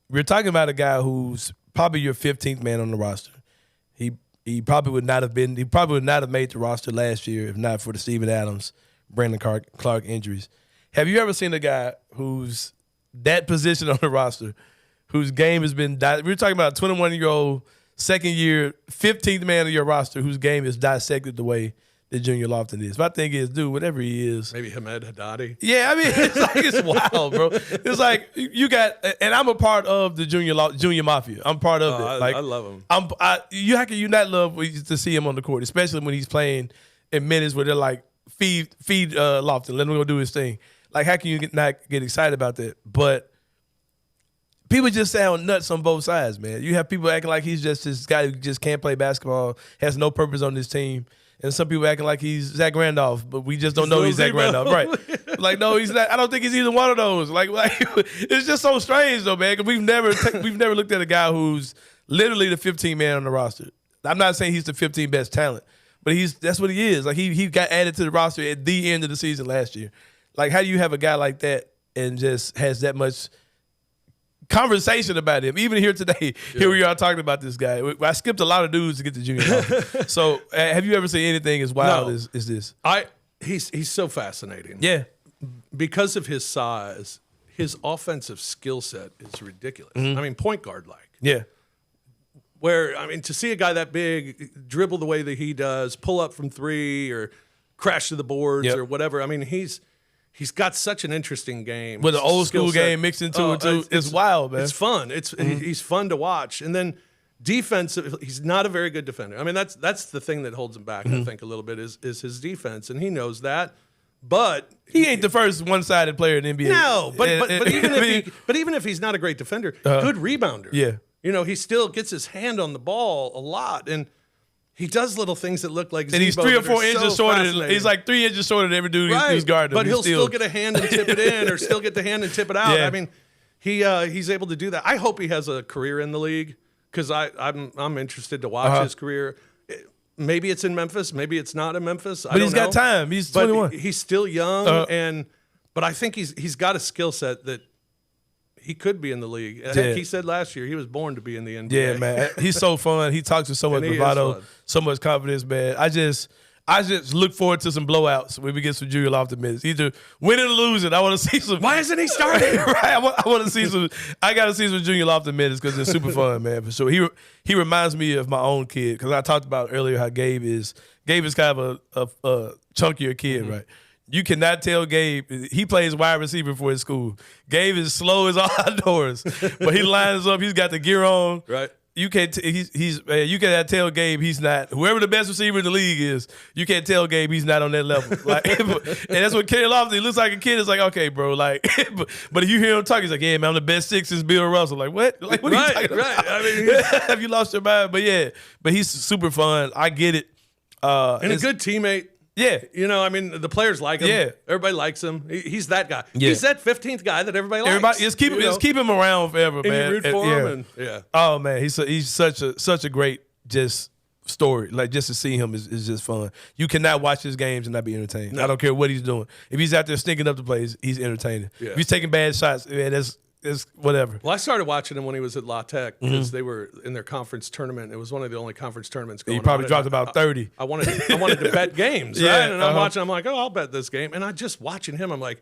We're talking about a guy who's probably your 15th man on the roster. He probably would not have been. He probably would not have made the roster last year if not for the Steven Adams, Brandon Clark injuries. Have you ever seen a guy who's that position on the roster, whose game has been? We're talking about a 21-year-old, second year, 15th man of your roster, whose game is dissected the way that Junior Lofton is. My thing is, dude, whatever he is. Maybe Hamed Haddadi. Yeah, I mean, it's wild, bro. It's like you got, and I'm a part of the Junior Mafia. I'm part of it. Like, I love him. How can you not love to see him on the court, especially when he's playing in minutes where they're like, feed Lofton, let him go do his thing. Like, how can you not get excited about that? But people just sound nuts on both sides, man. You have people acting like he's just this guy who just can't play basketball, has no purpose on this team. And some people acting like he's Zach Randolph, but we just don't know he's Zach Randolph. Right. Like, no, he's not. I don't think he's either one of those. Like it's just so strange, though, man, because we've never looked at a guy who's literally the 15th man on the roster. I'm not saying he's the 15th best talent, but that's what he is. Like, he got added to the roster at the end of the season last year. Like, how do you have a guy like that and just has that much conversation about him? Even here today, here we are talking about this guy. I skipped a lot of dudes to get to Junior Lofton. So, have you ever seen anything as wild as this? He's so fascinating. Yeah. Because of his size, his offensive skill set is ridiculous. I mean, point guard like. Yeah. Where, I mean, to see a guy that big dribble the way that he does, pull up from three or crash to the boards or whatever. I mean, he's got such an interesting game. With an old school game mixed into it, too. It's wild, man. It's fun. He's fun to watch. And then defensive, he's not a very good defender. I mean, that's the thing that holds him back, I think, a little bit is his defense. And he knows that. But he ain't the first one-sided player in the NBA. No, but even if he's not a great defender, good rebounder. Yeah. You know, he still gets his hand on the ball a lot. And he does little things that look like and he's 3 or 4 inches shorter. He's like 3 inches shorter than every dude who's guarding him. But he'll still get a hand and tip it in, or still get the hand and tip it out. Yeah. I mean, he's able to do that. I hope he has a career in the league because I'm interested to watch his career. Maybe it's in Memphis, maybe it's not in Memphis. But he's got time. He's 21. But he's still young, but I think he's got a skill set that he could be in the league. Heck, he said last year he was born to be in the NBA. Yeah, man. He's so fun. He talks with so much bravado, so much confidence, man. I just look forward to some blowouts when we get some Junior Lofton minutes. Either winning or losing. I want to see some. Why isn't he starting? Right. I want to see some. I got to see some Junior Lofton minutes because it's super fun, man. For sure. He reminds me of my own kid because I talked about earlier how Gabe is kind of a chunkier kid, right? You cannot tell Gabe. He plays wide receiver for his school. Gabe is slow as all outdoors, but he lines up. He's got the gear on. Right. You can't. You cannot tell Gabe he's not. Whoever the best receiver in the league is, you can't tell Gabe he's not on that level. Like, and that's what Kenny Lofton. He looks like a kid. It's like, okay, bro. Like, but if you hear him talk, he's like, yeah, man, I'm the best six since Bill Russell. Like, what? Like, what are you talking about? I mean, have you lost your mind? But yeah, but he's super fun. I get it. And a good teammate. Yeah. You know, I mean, the players like him. Yeah. Everybody likes him. He's that guy. Yeah. He's that 15th guy that everybody likes. Just keep him around forever, and man. You root for him. And, Oh, man, he's such a great just story. Like, just to see him is just fun. You cannot watch his games and not be entertained. No. I don't care what he's doing. If he's out there stinking up the plays, he's entertaining. Yeah. If he's taking bad shots, man, it's whatever. Well, I started watching him when he was at La Tech because they were in their conference tournament. It was one of the only conference tournaments going on. He probably dropped about 30. I wanted to bet games, right? And I'm watching. I'm like, oh, I'll bet this game. And I just watching him. I'm like,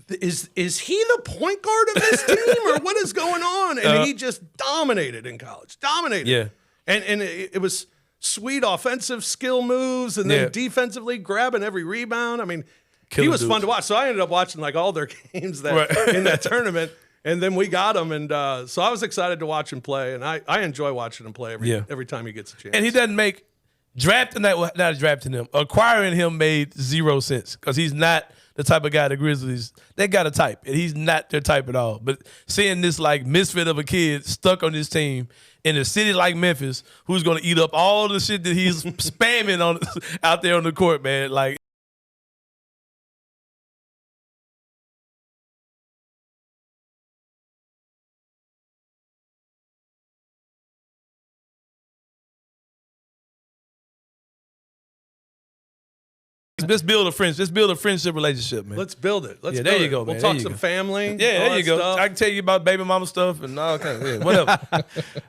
is he the point guard of this team or what is going on? And he just dominated in college. Dominated. Yeah. And it was sweet offensive skill moves and then defensively grabbing every rebound. I mean. He was fun to watch. So I ended up watching like all their games in that tournament. And then we got him. And so I was excited to watch him play. And I enjoy watching him play every time he gets a chance. And he doesn't make not drafting him. Acquiring him made zero sense because he's not the type of guy the Grizzlies, they got a type. And he's not their type at all. But seeing this like misfit of a kid stuck on this team in a city like Memphis who's going to eat up all the shit that he's spamming out there on the court, man. Like, Let's build a friendship. Let's build a friendship relationship, man. Let's build it. Let's Yeah, build there you it. go, We'll man. talk There you some go. family. Yeah, all there that you go. stuff. I can tell you about baby mama stuff and all kinds of whatever.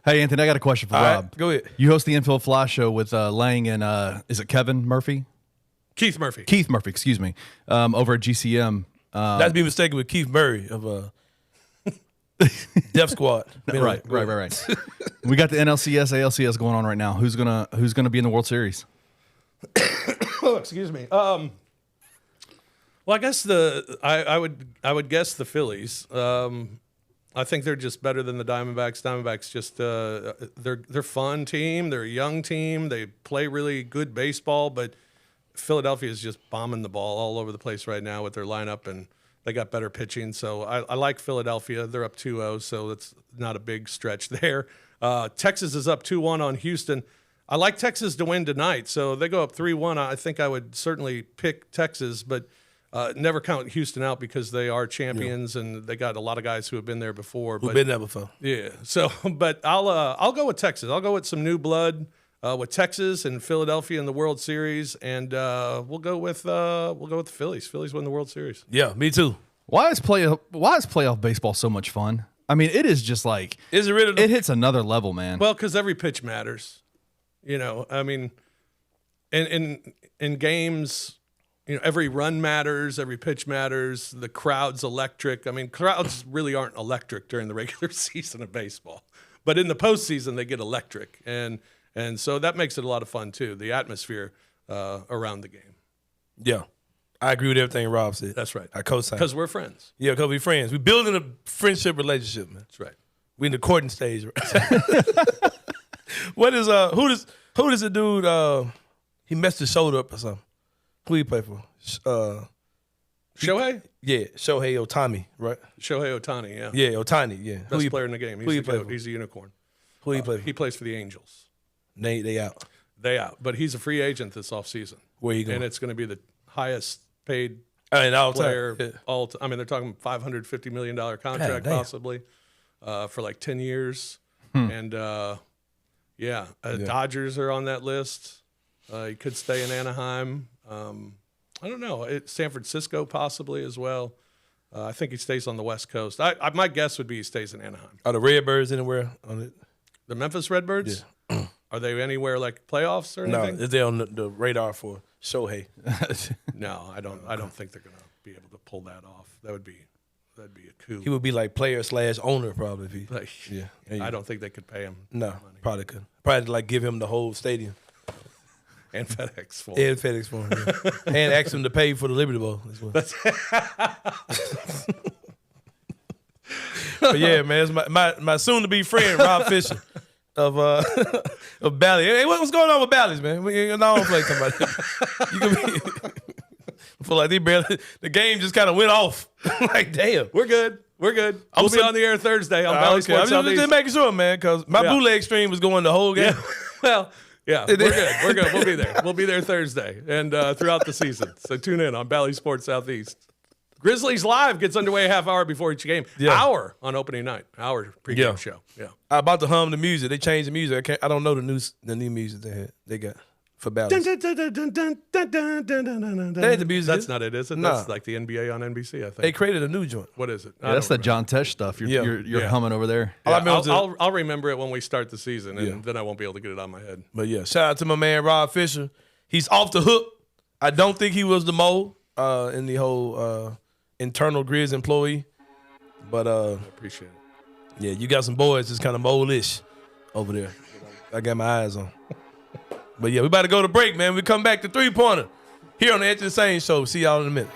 Hey, Anthony, I got a question for All Rob. right, go ahead. You host the Infield Fly Show with Lang and is it Kevin Murphy? Keith Murphy. Keith Murphy, excuse me, over at GCM. Not to be mistaken with Keith Murray of Def Squad. Right. We got the NLCS, ALCS going on right now. Who's gonna be in the World Series? Oh, excuse me. Well, I guess I would guess the Phillies. I think they're just better than the Diamondbacks. Diamondbacks just they're fun team. They're a young team. They play really good baseball, but Philadelphia is just bombing the ball all over the place right now with their lineup, and they got better pitching. So I like Philadelphia. They're up 2-0, so that's not a big stretch there. Texas is up 2-1 on Houston. I like Texas to win tonight, so they go up 3-1. I think I would certainly pick Texas, but never count Houston out because they are champions and they got a lot of guys who have been there before. Who've been there before. Yeah. So, but I'll go with Texas. I'll go with some new blood with Texas and Philadelphia in the World Series, and we'll go with the Phillies. Phillies win the World Series. Yeah, me too. Why is playoff baseball so much fun? I mean, it is just like Is it really? it hits another level, man. Well, because every pitch matters. You know, I mean, in games, you know, every run matters, every pitch matters. The crowd's electric. I mean, crowds really aren't electric during the regular season of baseball, but in the postseason they get electric, and so that makes it a lot of fun too. The atmosphere around the game. Yeah, I agree with everything Rob said. That's right. I co-sign. Because we're friends. Yeah, because we're friends. We're building a friendship relationship, man. That's right. We're in the courting stage. Right? What is who does the dude? He messed his shoulder up or something. Who he play for? Shohei? Yeah, Shohei Ohtani, right? Shohei Ohtani, yeah. Yeah, Ohtani, yeah. Best player in the game. who he play for? He's a unicorn. Who he play for? He plays for the Angels. They out. They out. But he's a free agent this offseason. Where he going? And it's going to be the highest paid And all player. time. I mean, they're talking $550 million contract God damn. possibly for like 10 years. And, Dodgers are on that list. He could stay in Anaheim. I don't know. San Francisco possibly as well. I think he stays on the West Coast. My guess would be he stays in Anaheim. Are the Redbirds anywhere on it? The Memphis Redbirds? Yeah. Are they anywhere like playoffs or anything? No, is they on the radar for Shohei? No, I don't think they're going to be able to pull that off. That'd be a coup. He would be like player/owner probably if he. Like, Yeah, I don't think they could pay him. No, money. probably could. Probably like give him the whole stadium And FedEx for and FedEx for him, yeah. And ask him to pay for the Liberty Bowl as well. But yeah, man, it's my soon-to-be friend Rob Fischer of Bally. Hey, what's going on with Bally's, man? I don't play somebody. You can be. I feel like the game just kind of went off. Like, damn. We're good. We'll be on the air Thursday on Valley Sports I'm Southeast. just making sure, man, because my bootleg stream was going the whole game. Well, yeah, we're good. We'll be there. We'll be there Thursday and throughout the season. So tune in on Valley Sports Southeast. Grizzlies Live gets underway a half hour before each game. Yeah. Hour on opening night. Hour pregame show. Yeah. I'm about to hum the music. They changed the music. I don't know the new music they got for Bally's. That ain't the music. That's not it, is it? Nah. That's like the NBA on NBC, I think. They created a new joint. What is it? Yeah, that's the John Tesh stuff. You're humming over there. I'll remember it when we start the season, and then I won't be able to get it out of my head. But yeah, shout out to my man Rob Fischer. He's off the hook. I don't think he was the mole in the whole internal Grizz employee. But I appreciate it. Yeah, you got some boys that's kind of mole-ish over there. I got my eyes on. But yeah, we about to go to break, man. We come back to three-pointer here on the Anthony Sain Show. See y'all in a minute.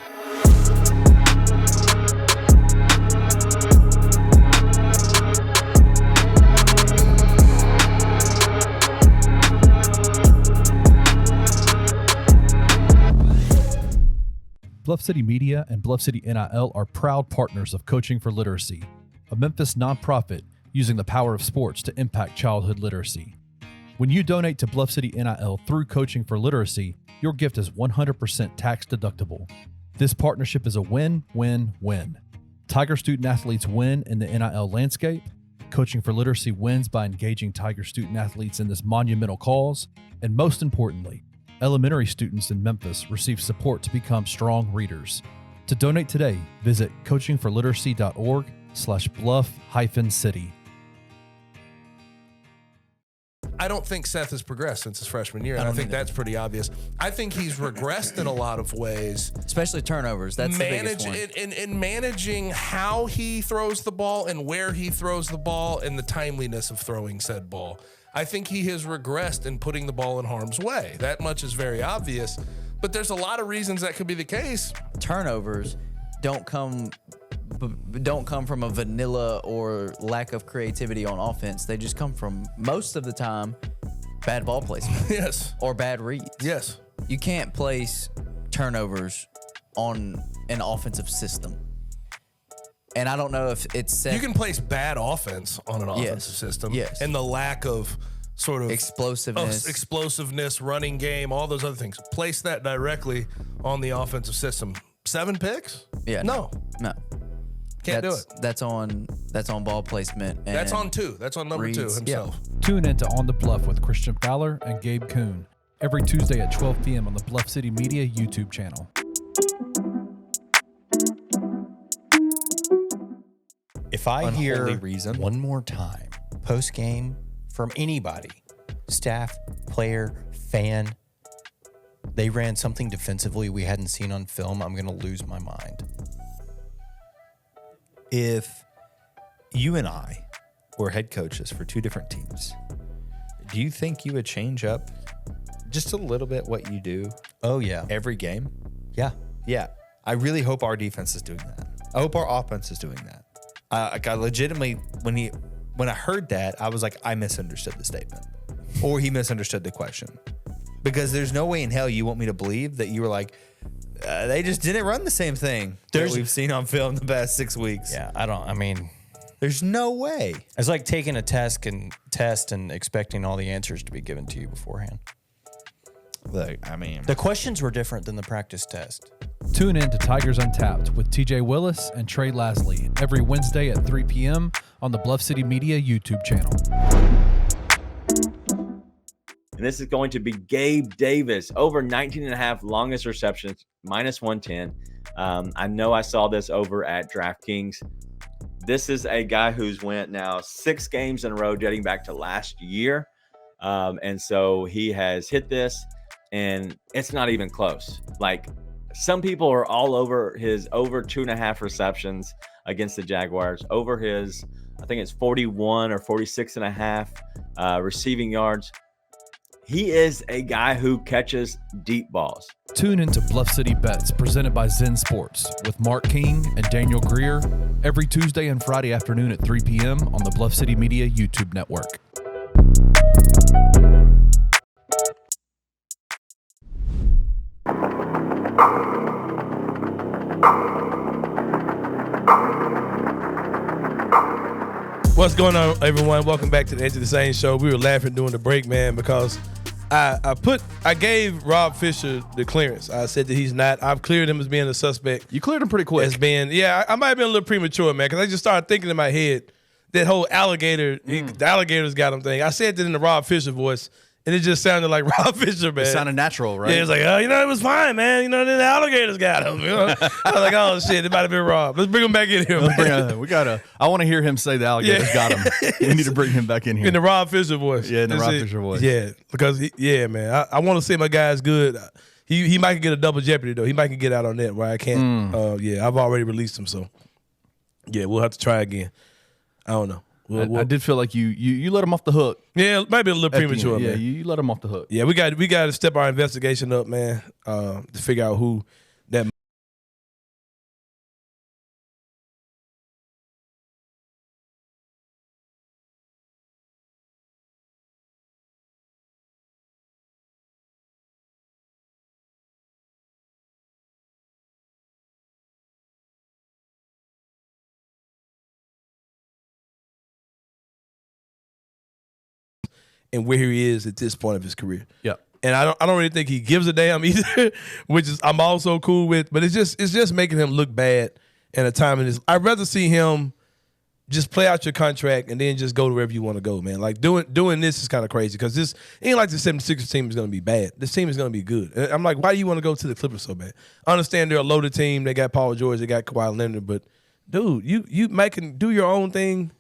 Bluff City Media and Bluff City NIL are proud partners of Coaching for Literacy, a Memphis nonprofit using the power of sports to impact childhood literacy. When you donate to Bluff City NIL through Coaching for Literacy, your gift is 100% tax deductible. This partnership is a win-win-win. Tiger student athletes win in the NIL landscape. Coaching for Literacy wins by engaging Tiger student athletes in this monumental cause. And most importantly, elementary students in Memphis receive support to become strong readers. To donate today, visit coachingforliteracy.org/bluff-city. I don't think Seth has progressed since his freshman year, and I think that's pretty obvious. I think he's regressed in a lot of ways. Especially turnovers. That's the biggest one. In managing how he throws the ball and where he throws the ball and the timeliness of throwing said ball. I think he has regressed in putting the ball in harm's way. That much is very obvious, but there's a lot of reasons that could be the case. Turnovers don't come from a vanilla or lack of creativity on offense. They just come from, most of the time, bad ball placement. Yes. Or bad reads. Yes. You can't place turnovers on an offensive system. And I don't know if it's You can place bad offense on an offensive system. Yes. And the lack of sort of explosiveness, running game, all those other things. Place that directly on the offensive system. 7 picks? Yeah. No. Can't do it. That's on ball placement. And that's on 2. That's on number 2 himself. Tune in to On the Bluff with Christian Fowler and Gabe Kuhn every Tuesday at 12 p.m. on the Bluff City Media YouTube channel. If I hear one more time post game from anybody, staff, player, fan, they ran something defensively we hadn't seen on film, I'm going to lose my mind. If you and I were head coaches for 2 different teams, do you think you would change up just a little bit what you do? Oh, yeah. Every game? Yeah. Yeah. I really hope our defense is doing that. I hope our offense is doing that. I legitimately, when I heard that, I was like, I misunderstood the statement. Or he misunderstood the question. Because there's no way in hell you want me to believe that you were like, they just didn't run the same thing that we've seen on film the past 6 weeks. Yeah, there's no way. It's like taking a test and expecting all the answers to be given to you beforehand. Look, the questions were different than the practice test. Tune in to Tigers Untapped with TJ Willis and Trey Lasley every Wednesday at 3 p.m. on the Bluff City Media YouTube channel. And this is going to be Gabe Davis, over 19.5 longest receptions, -110. I know I saw this over at DraftKings. This is a guy who's went now 6 games in a row dating back to last year. And so he has hit this, and it's not even close. Like, some people are all over his over 2.5 receptions against the Jaguars, over his, I think it's 41 or 46.5 receiving yards. He is a guy who catches deep balls. Tune into Bluff City Bets presented by Zen Sports with Mark King and Daniel Greer every Tuesday and Friday afternoon at 3 p.m. on the Bluff City Media YouTube network. What's going on, everyone? Welcome back to the Enter the Sain show. We were laughing during the break, man, because I gave Rob Fischer the clearance. I said that he's not. I've cleared him as being a suspect. You cleared him pretty quick. As being, I might have been a little premature, man, because I just started thinking in my head that whole alligator, the alligators got him thing. I said that in the Rob Fischer voice, and it just sounded like Rob Fischer, man. It sounded natural, right? Yeah, it's like, it was fine, man. The alligators got him. I was like, oh shit, it might have been Rob. Let's bring him back in here, man. I want to hear him say the alligators got him. We need to bring him back in here. In the Rob Fischer voice. Yeah, in the Rob Fischer voice. Yeah, because, man, I want to say my guy's good. He might get a double jeopardy, though. He might get out on that where I can't. I've already released him, so. Yeah, we'll have to try again. I don't know. I did feel like you let him off the hook. Yeah, it might be a little premature, man. Yeah, you let him off the hook. Yeah, we got to step our investigation up, man, to figure out who that. And where he is at this point of his career. Yeah. And I don't really think he gives a damn either, which is I'm also cool with. But it's just making him look bad in a time in his. I'd rather see him just play out your contract and then just go to wherever you want to go, man. Like doing this is kind of crazy because this ain't like the 76ers team is going to be bad. This team is going to be good. And I'm like, why do you want to go to the Clippers so bad? I understand they're a loaded team. They got Paul George. They got Kawhi Leonard. But, dude, you do your own thing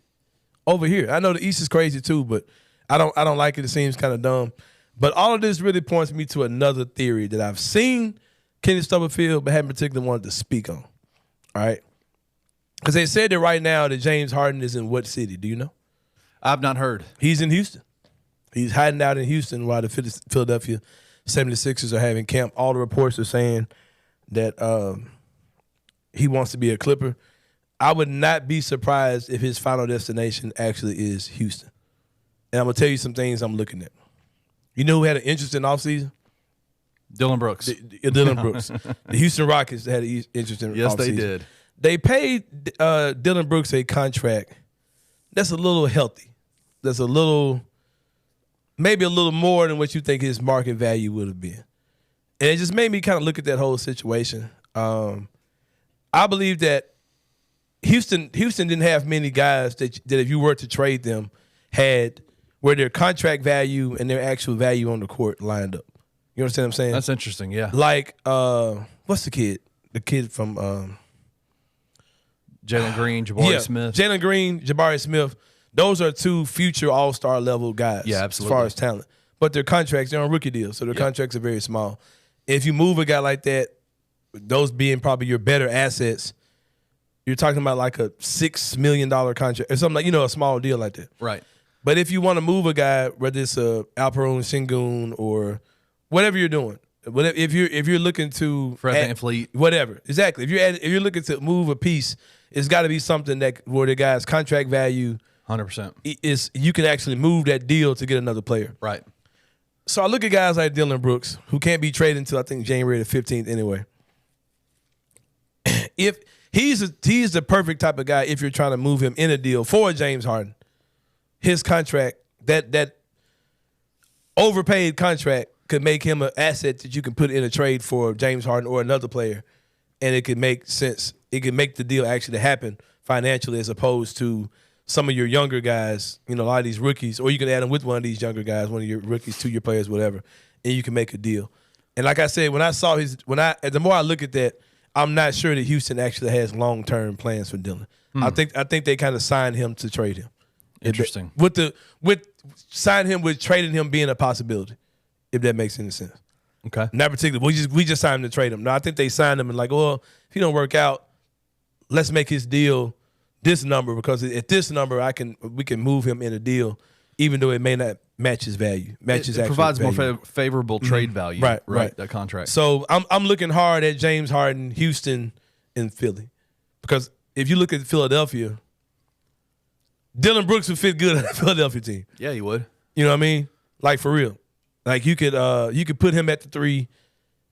over here. I know the East is crazy too, but I don't like it. It seems kind of dumb. But all of this really points me to another theory that I've seen Kenny Stubblefield but haven't particularly wanted to speak on. All right? Because they said that right now that James Harden is in what city? Do you know? I've not heard. He's in Houston. He's hiding out in Houston while the Philadelphia 76ers are having camp. All the reports are saying that he wants to be a Clipper. I would not be surprised if his final destination actually is Houston. And I'm going to tell you some things I'm looking at. You know who had an interesting offseason? Dylan Brooks. Dylan Brooks. The Houston Rockets had an interesting offseason. Yes, they did. They paid Dylan Brooks a contract that's a little healthy. That's maybe a little more than what you think his market value would have been. And it just made me kind of look at that whole situation. I believe that Houston didn't have many guys that if you were to trade them had where their contract value and their actual value on the court lined up. You understand what I'm saying? That's interesting, yeah. Like, what's the kid? The kid from Jalen Green, Jabari Smith. Jalen Green, Jabari Smith. Those are two future all-star level guys. Yeah, absolutely. As far as talent. But their contracts, they're on rookie deals, so their contracts are very small. If you move a guy like that, those being probably your better assets, you're talking about like a $6 million contract or something like, a small deal like that. Right. But if you want to move a guy, whether it's Alperon Sengun or whatever you're doing, if you're looking to Fred VanVleet, whatever, exactly. If you're looking to move a piece, it's got to be something where the guy's contract value 100% is you can actually move that deal to get another player. Right. So I look at guys like Dylan Brooks, who can't be traded until I think January the 15th anyway. If he's the perfect type of guy if you're trying to move him in a deal for James Harden. His contract, that overpaid contract could make him an asset that you can put in a trade for James Harden or another player, and it could make sense. It could make the deal actually happen financially as opposed to some of your younger guys, a lot of these rookies, or you can add them with one of these younger guys, one of your rookies, 2-year players, whatever, and you can make a deal. And like I said, the more I look at that, I'm not sure that Houston actually has long-term plans for Dylan. I think they kind of signed him to trade him. Interesting. With sign him with trading him being a possibility, if that makes any sense. Okay. Not particularly. We just signed him to trade him. No, I think they signed him and like, well, if he don't work out, let's make his deal this number because at this number we can move him in a deal, even though it may not match his value. It provides more favorable trade value. Right. That contract. So I'm looking hard at James Harden, Houston, and Philly, because if you look at Philadelphia, Dylan Brooks would fit good on the Philadelphia team. Yeah, he would. You know what I mean? Like for real. Like you could put him at the 3,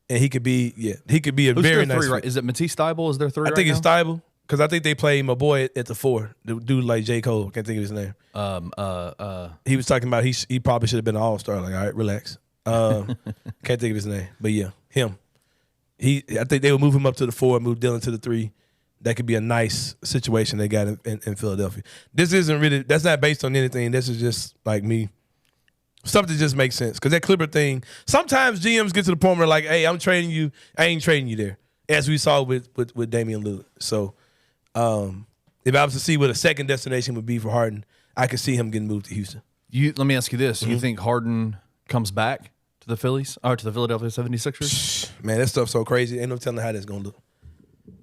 and he could be a Who's very their nice. 3 right? Is it Matisse Thybulle? Is there 3? I think it's Thybulle because I think they play my boy at the 4, the dude like J. Cole. Can't think of his name. He was talking about he probably should have been an all-star. Like, all right, relax. Can't think of his name, but yeah, him. I think they would move him up to the 4, move Dylan to the 3. That could be a nice situation they got in Philadelphia. That's not based on anything. This is just like me. Something just makes sense. Because that Clipper thing, sometimes GMs get to the point where like, hey, I'm trading you. I ain't trading you there. As we saw with Damian Lillard. So if I was to see what a second destination would be for Harden, I could see him getting moved to Houston. Let me ask you this. You think Harden comes back to the Phillies or to the Philadelphia 76ers? Man, that stuff's so crazy. Ain't no telling how that's going to look.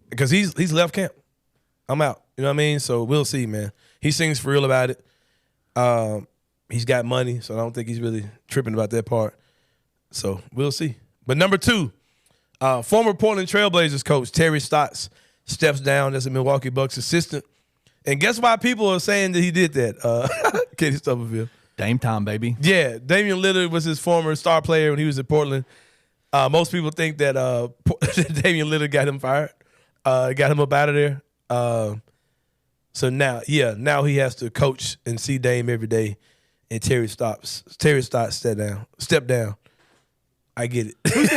Because he's left camp. I'm out. You know what I mean? So we'll see, man. He sings for real about it. He's got money, so I don't think he's really tripping about that part. So we'll see. But number 2, former Portland Trailblazers coach Terry Stotts steps down as a Milwaukee Bucks assistant. And guess why people are saying that he did that? Kenny Stubblefield. Dame time, baby. Yeah, Damian Lillard was his former star player when he was in Portland. Most people think that Damian Lillard got him fired. Got him up out of there. So now he has to coach and see Dame every day. And Terry Stotts stepped down. I get it. Who's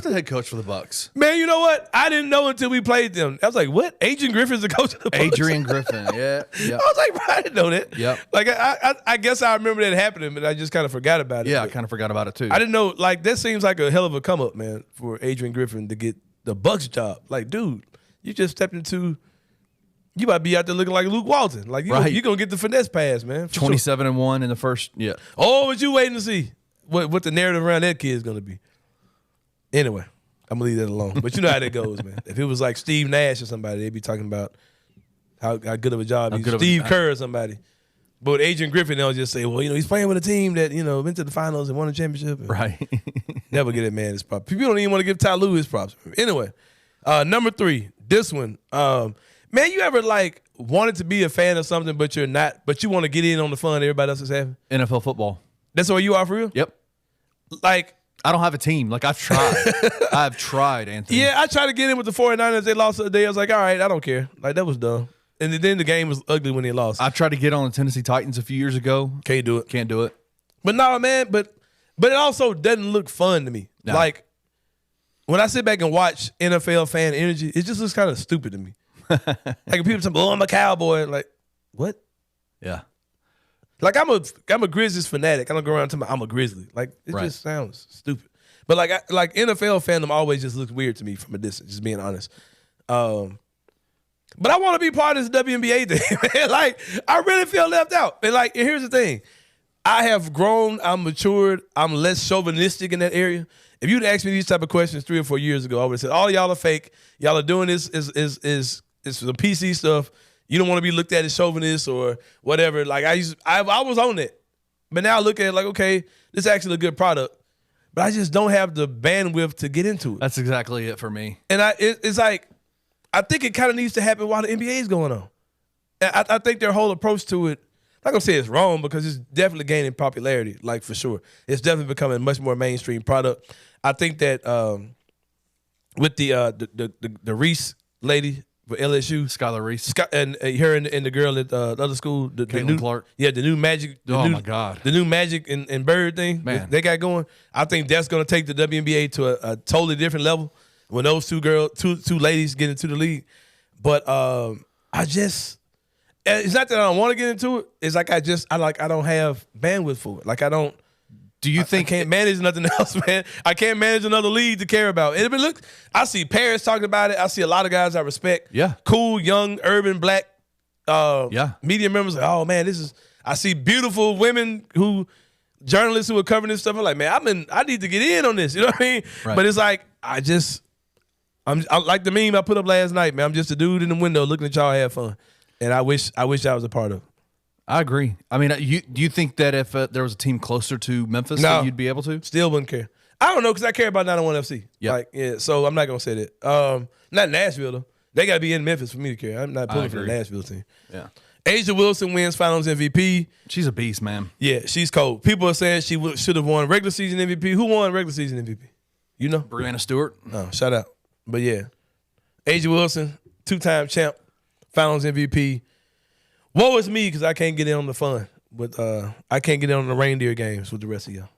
the head coach for the Bucks? Man, you know what? I didn't know until we played them. I was like, what? Adrian Griffin's the coach of the Bucks? Adrian Griffin, yeah. I was like, bro, I didn't know that. Yep. Like, I guess I remember that happening, but I just kind of forgot about it. Yeah, I But kind of forgot about it too. I didn't know. Like, that seems like a hell of a come up, man, for Adrian Griffin to get the Bucks job. Like, dude, you just stepped into. You might be out there looking like Luke Walton. Like, you're going to get the finesse pass, man. 27-1 in the first, yeah. Oh, what you waiting to see? What the narrative around that kid is going to be. Anyway, I'm going to leave that alone. But you know how that goes, man. If it was like Steve Nash or somebody, they'd be talking about how good of a job he's Steve Kerr or somebody. But with Adrian Griffin, they'll just say, well, he's playing with a team that, went to the finals and won a championship. Right. Never get that man his props. People don't even want to give Ty Lue his props. Anyway, number 3, this one. Man, you ever wanted to be a fan of something, but you're not, but you want to get in on the fun everybody else is having? NFL football. That's what you are for real? Yep. Like, I don't have a team. Like, I've tried. I've tried, Anthony. Yeah, I tried to get in with the 49ers. They lost the other day. I was like, all right, I don't care. Like, that was dumb. And then the game was ugly when they lost. I tried to get on the Tennessee Titans a few years ago. Can't do it. Can't do it. But no, man, but it also doesn't look fun to me. No. Like, when I sit back and watch NFL fan energy, it just looks kind of stupid to me. Like, people say, oh, I'm a Cowboy. Like, what? Yeah. Like, I'm a Grizzlies fanatic. I don't go around telling me I'm a Grizzly. Like, it just sounds stupid. But like NFL fandom always just looks weird to me from a distance, just being honest. But I want to be part of this WNBA thing, man. Like, I really feel left out. And here's the thing. I have grown, I'm matured, I'm less chauvinistic in that area. If you'd asked me these type of questions 3 or 4 years ago, I would have said, all y'all are fake. Y'all are doing this is the PC stuff. You don't want to be looked at as chauvinist or whatever. Like, I was on it. But now I look at it like, okay, this is actually a good product. But I just don't have the bandwidth to get into it. That's exactly it for me. And it's like, I think it kind of needs to happen while the NBA is going on. And I think their whole approach to it, I'm not going to say it's wrong because it's definitely gaining popularity, like for sure. It's definitely becoming a much more mainstream product. I think that with the Reese lady for LSU, Skylar Reese, and her and the girl at the other school, the new Clark, the new Magic, my God, the new Magic and Bird thing, man, they got going. I think that's going to take the WNBA to a totally different level when those two ladies get into the league. But it's not that I don't want to get into it. It's like I don't have bandwidth for it. Like I don't. Do you think I can't manage nothing else, man? I can't manage another league to care about. And look, I see Paris talking about it. I see a lot of guys I respect. Yeah. Cool, young, urban, black media members. Like, oh man, I see beautiful women journalists who are covering this stuff. I'm like, man, I need to get in on this. You know what I mean? Right. But it's like I'm like the meme I put up last night, man. I'm just a dude in the window looking at y'all have fun. And I wish I was a part of it. I agree. I mean, do you think that if there was a team closer to Memphis, that you'd be able to? Still wouldn't care. I don't know because I care about 901 FC. Yeah. So I'm not gonna say that. Not Nashville though. They gotta be in Memphis for me to care. I'm not pulling for the Nashville team. Yeah. Asia Wilson wins Finals MVP. She's a beast, man. Yeah, she's cold. People are saying she should have won regular season MVP. Who won regular season MVP? You know? Brianna Stewart. No, shout out. But yeah, Asia Wilson, 2-time champ, Finals MVP. Woe is me because I can't get in on the fun. But I can't get in on the reindeer games with the rest of y'all.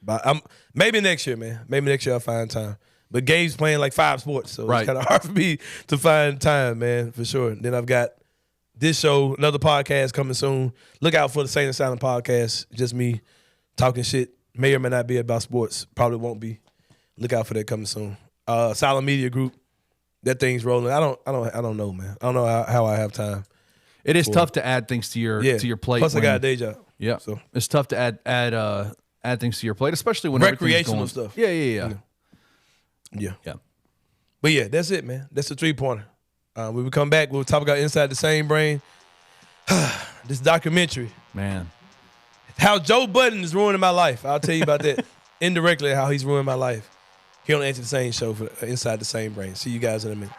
But maybe next year, man. Maybe next year I'll find time. But Gabe's playing like 5 sports, so it's kind of hard for me to find time, man, for sure. Then I've got this show, another podcast coming soon. Look out for the Sain and Silent podcast. Just me talking shit. May or may not be about sports. Probably won't be. Look out for that coming soon. Silent Media Group. That thing's rolling. I don't know, man. I don't know how I have time. It is tough to add things to your plate. Plus, I got a day job. Yeah, so it's tough to add things to your plate, especially when recreational stuff. Yeah. But yeah, that's it, man. That's the 3-pointer. When we come back, we'll talk about Inside the Same Brain. This documentary, man. How Joe Budden is ruining my life. I'll tell you about that indirectly. How he's ruined my life. Here on the Answer the Same show for Inside the Same Brain. See you guys in a minute.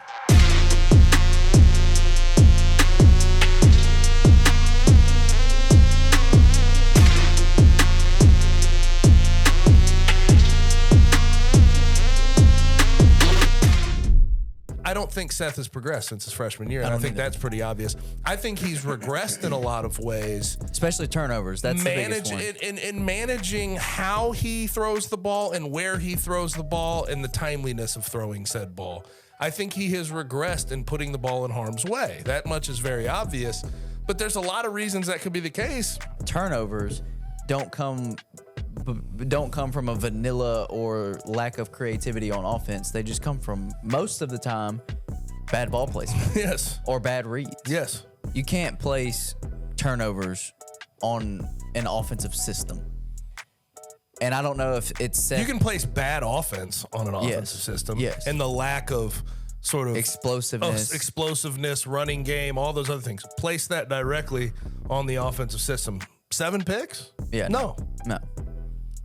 I don't think Seth has progressed since his freshman year, and I think that's pretty obvious. I think he's regressed in a lot of ways, especially turnovers. That's the biggest one. In managing how he throws the ball and where he throws the ball and the timeliness of throwing said ball. I think he has regressed in putting the ball in harm's way. That much is very obvious, but there's a lot of reasons that could be the case. Turnovers don't come from a vanilla or lack of creativity on offense. They just come from, most of the time, bad ball placement. Yes. Or bad reads. Yes. You can't place turnovers on an offensive system. And I don't know if it's you can place bad offense on an offensive system. Yes. And the lack of sort of explosiveness, running game, all those other things. Place that directly on the offensive system. 7 picks? Yeah. No.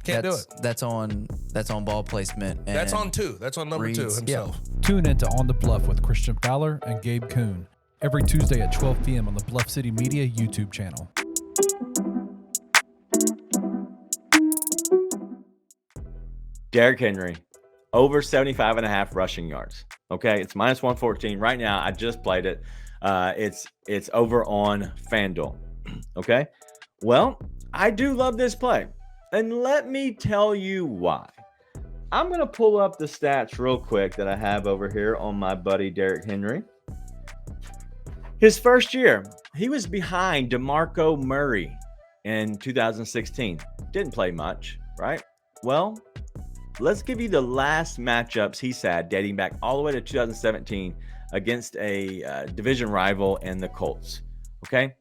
Can't do it. That's on ball placement. And that's on 2. That's on number 2 himself. Yeah. Tune in to On the Bluff with Christian Fowler and Gabe Kuhn every Tuesday at 12 p.m. on the Bluff City Media YouTube channel. Derrick Henry, over 75.5 rushing yards. Okay, it's minus 114 right now. I just played it. It's over on FanDuel. Okay, well, I do love this play, and let me tell you why. I'm gonna pull up the stats real quick that I have over here on my buddy Derrick Henry. His first year, he was behind DeMarco Murray in 2016. Didn't play much, right? Well, let's give you the last matchups he's had dating back all the way to 2017 against a division rival in the Colts. Okay.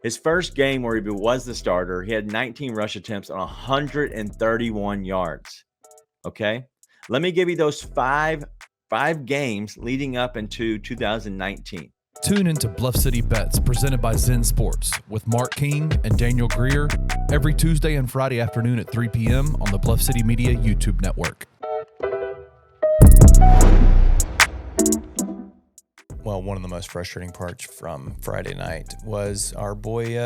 His first game where he was the starter, he had 19 rush attempts on 131 yards. Okay. Let me give you those five games leading up into 2019. Tune into Bluff City Bets presented by Zen Sports with Mark King and Daniel Greer every Tuesday and Friday afternoon at 3 p.m. on the Bluff City Media YouTube network. Well, one of the most frustrating parts from Friday night was our boy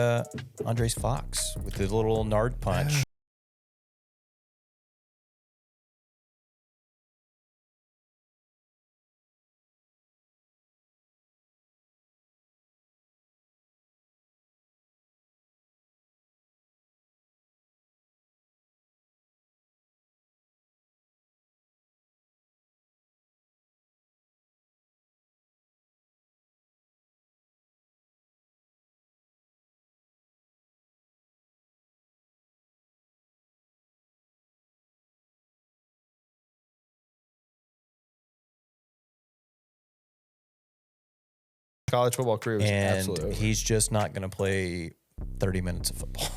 Andres Fox with the little nard punch. College football career was absolutely And over. he's just not going to play 30 minutes of football.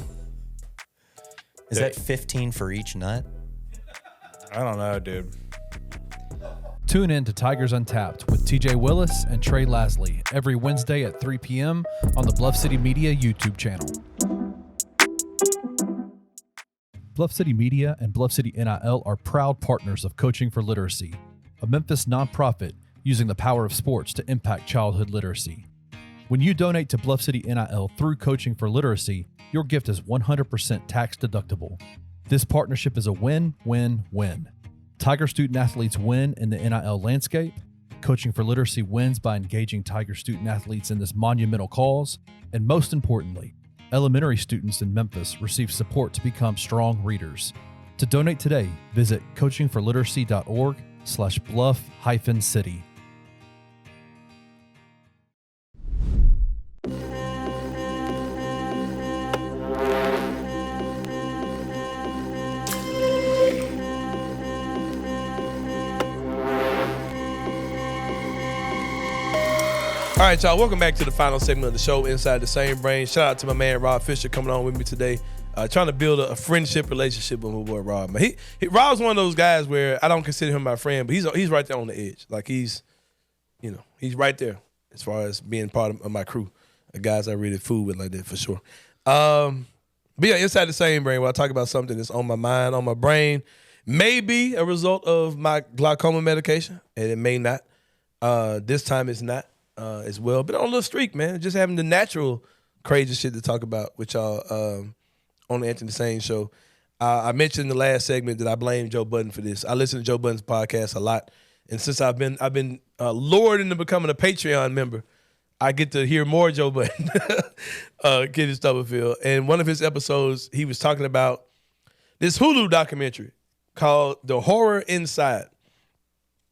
Is that 15 for each nut? I don't know, dude. Tune in to Tigers Untapped with TJ Willis and Trey Lasley every Wednesday at 3 p.m. on the Bluff City Media YouTube channel. Bluff City Media and Bluff City NIL are proud partners of Coaching for Literacy, a Memphis nonprofit using the power of sports to impact childhood literacy. When you donate to Bluff City NIL through Coaching for Literacy, your gift is 100% tax deductible. This partnership is a win-win-win. Tiger student athletes win in the NIL landscape. Coaching for Literacy wins by engaging Tiger student athletes in this monumental cause. And most importantly, elementary students in Memphis receive support to become strong readers. To donate today, visit coachingforliteracy.org/bluff-city. All right, y'all, welcome back to the final segment of the show, Inside the Same Brain. Shout out to my man, Rob Fischer, coming on with me today. Trying to build a friendship relationship with my boy, Rob. Man, Rob's one of those guys where I don't consider him my friend, but he's right there on the edge. Like, he's right there as far as being part of my crew, the guys I really fool with like that for sure. But yeah, Inside the Same Brain, where I talk about something that's on my mind, on my brain, may be a result of my glaucoma medication, and it may not. This time it's not. As well, but on a little streak, man. Just having the natural crazy shit to talk about with y'all on the Anthony Sain show. I mentioned in the last segment that I blame Joe Budden for this. I listen to Joe Budden's podcast a lot, And since I've been lured into becoming a Patreon member, I get to hear more Joe Budden, Kenny Stubblefield. And one of his episodes, he was talking about this Hulu documentary called The Horror Inside,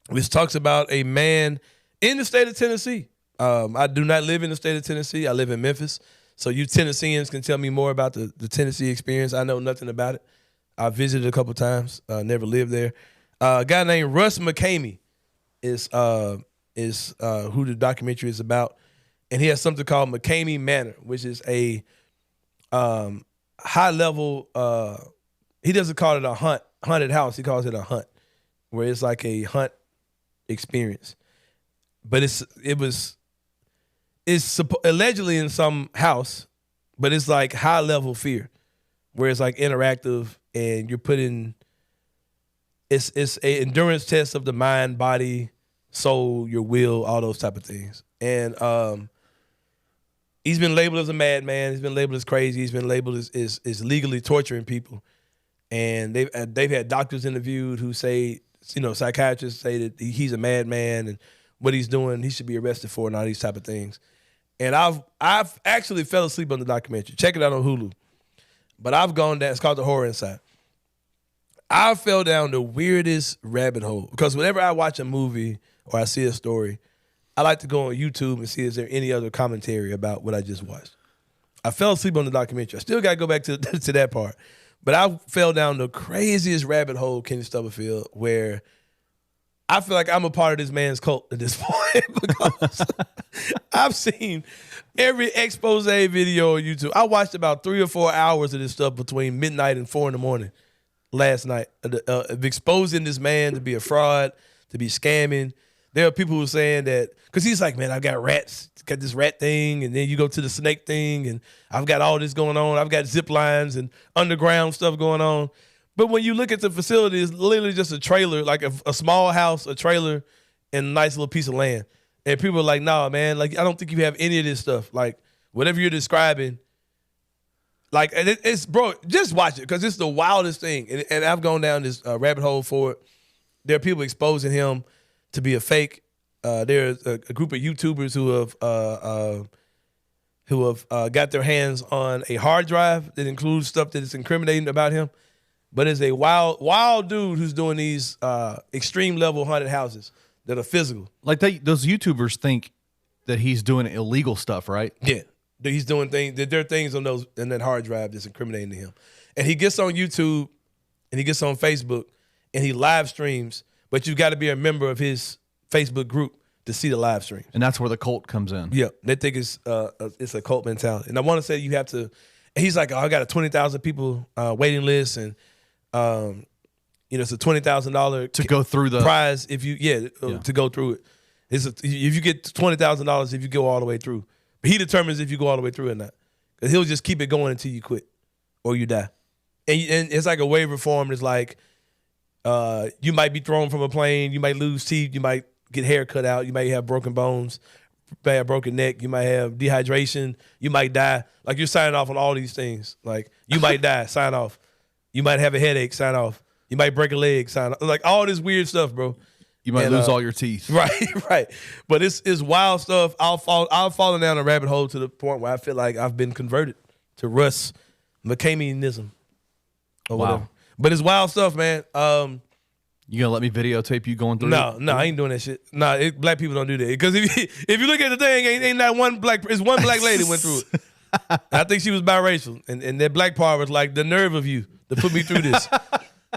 which talks about a man in the state of Tennessee. I do not live in the state of Tennessee. I live in Memphis. So you Tennesseans can tell me more about the Tennessee experience. I know nothing about it. I visited a couple times, never lived there. A guy named Russ McKamey is who the documentary is about. And he has something called McKamey Manor, which is a high-level, he doesn't call it a haunted house. He calls it a hunt, where it's like a hunt experience. But it's allegedly in some house, but it's like high-level fear, where it's like interactive and you're putting it's a endurance test of the mind, body, soul, your will, all those type of things. And he's been labeled as a madman. He's been labeled as crazy. He's been labeled as legally torturing people. And they've had doctors interviewed who say, psychiatrists say that he's a madman and what he's doing, he should be arrested for and all these type of things. And I've actually fell asleep on the documentary. Check it out on Hulu. But I've gone down. It's called The Horror Inside. I fell down the weirdest rabbit hole because whenever I watch a movie or I see a story, I like to go on YouTube and see is there any other commentary about what I just watched. I fell asleep on the documentary. I still got to go back to that part. But I fell down the craziest rabbit hole, Kenny Stubblefield, where I feel like I'm a part of this man's cult at this point because I've seen every expose video on YouTube. I watched about 3 or 4 hours of this stuff between midnight and 4 in the morning last night of exposing this man to be a fraud, to be scamming. There are people who are saying that, because he's like, man, I've got rats, got this rat thing, and then you go to the snake thing, and I've got all this going on. I've got zip lines and underground stuff going on. But when you look at the facility, it's literally just a trailer, like a small house, a trailer, and a nice little piece of land. And people are like, nah, man, like I don't think you have any of this stuff. Like whatever you're describing, like it's bro, just watch it because it's the wildest thing. And I've gone down this rabbit hole for it. There are people exposing him to be a fake. There's a group of YouTubers who have got their hands on a hard drive that includes stuff that is incriminating about him. But it's a wild dude who's doing these extreme level haunted houses that are physical. Like those YouTubers think that he's doing illegal stuff, right? Yeah. That he's doing things, that there are things on that hard drive that's incriminating to him. And he gets on YouTube and he gets on Facebook and he live streams, but you've got to be a member of his Facebook group to see the live stream. And that's where the cult comes in. Yeah. They think it's a cult mentality. And I want to say you have to, and he's like, oh, I got a 20,000 people waiting list and it's a $20,000 to go through the prize if you to go through it. If you get $20,000 if you go all the way through. But he determines if you go all the way through or not. Because he'll just keep it going until you quit or you die. And it's like a waiver form. It's like you might be thrown from a plane. You might lose teeth. You might get hair cut out. You might have broken bones. You might have broken neck. You might have dehydration. You might die. Like you're signing off on all these things. Like you might die. Sign off. You might have a headache. Sign off. You might break a leg. Sign off. Like all this weird stuff, bro. You might lose all your teeth. Right. But it's wild stuff. I've fallen down a rabbit hole to the point where I feel like I've been converted to Russ McKameyism or whatever. But it's wild stuff, man. You gonna let me videotape you going through? No, I ain't doing that shit. No, black people don't do that. Because if you look at the thing, ain't that one black? It's one black lady went through it. I think she was biracial, and that black part was like the nerve of you to put me through this.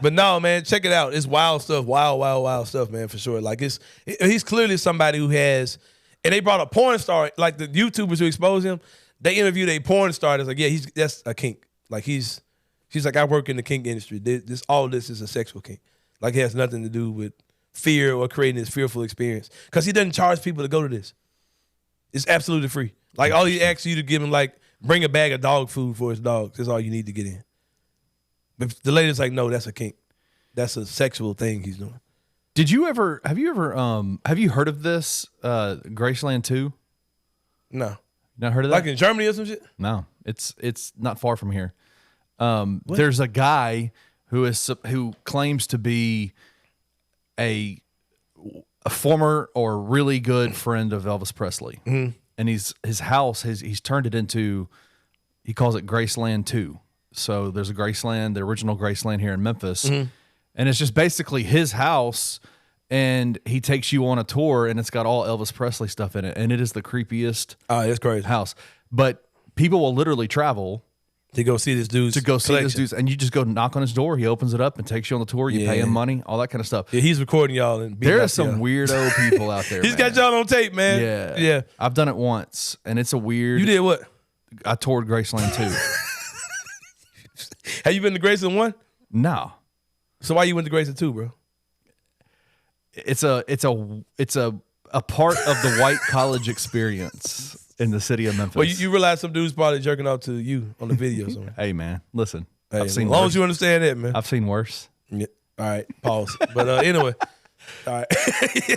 But no, man, check it out. It's wild stuff, wild stuff, man, for sure. Like he's clearly somebody who has, and they brought a porn star, like the YouTubers who expose him. They interviewed a porn star that's like, yeah, that's a kink. Like she's like, I work in the kink industry. All this is a sexual kink. Like it has nothing to do with fear or creating this fearful experience. Because he doesn't charge people to go to this. It's absolutely free. Like all he asks you to give him, like, bring a bag of dog food for his dogs. That's all you need to get in. But the lady's like, no, that's a kink. That's a sexual thing he's doing. Have you heard of this Graceland 2? No. Not heard of that? Like in Germany or some shit? No. It's not far from here. There's a guy who claims to be a former or really good friend of Elvis Presley. Mm-hmm. And his house, he's turned it into, he calls it Graceland 2. So there's a Graceland, the original Graceland here in Memphis. Mm-hmm. And it's just basically his house, and he takes you on a tour, and it's got all Elvis Presley stuff in it. And it is the creepiest that's crazy. House. But people will literally travel to go see this dude's and you just go knock on his door. He opens it up and takes you on the tour. You pay him money, all that kind of stuff. Yeah, he's recording y'all. And there are some weirdo people out there. He's got y'all on tape, man. Yeah. I've done it once, and it's a weird. You did what? I toured Graceland 2. Have you been to Graceland 1? No. So why you went to Graceland 2, bro? It's a part of the white college experience in the city of Memphis. Well, you realize some dude's probably jerking off to you on the videos. Hey, man, listen. Hey, I've seen as long worse. as you understand that, man. I've seen worse. Yeah. All right, pause. But anyway, all right.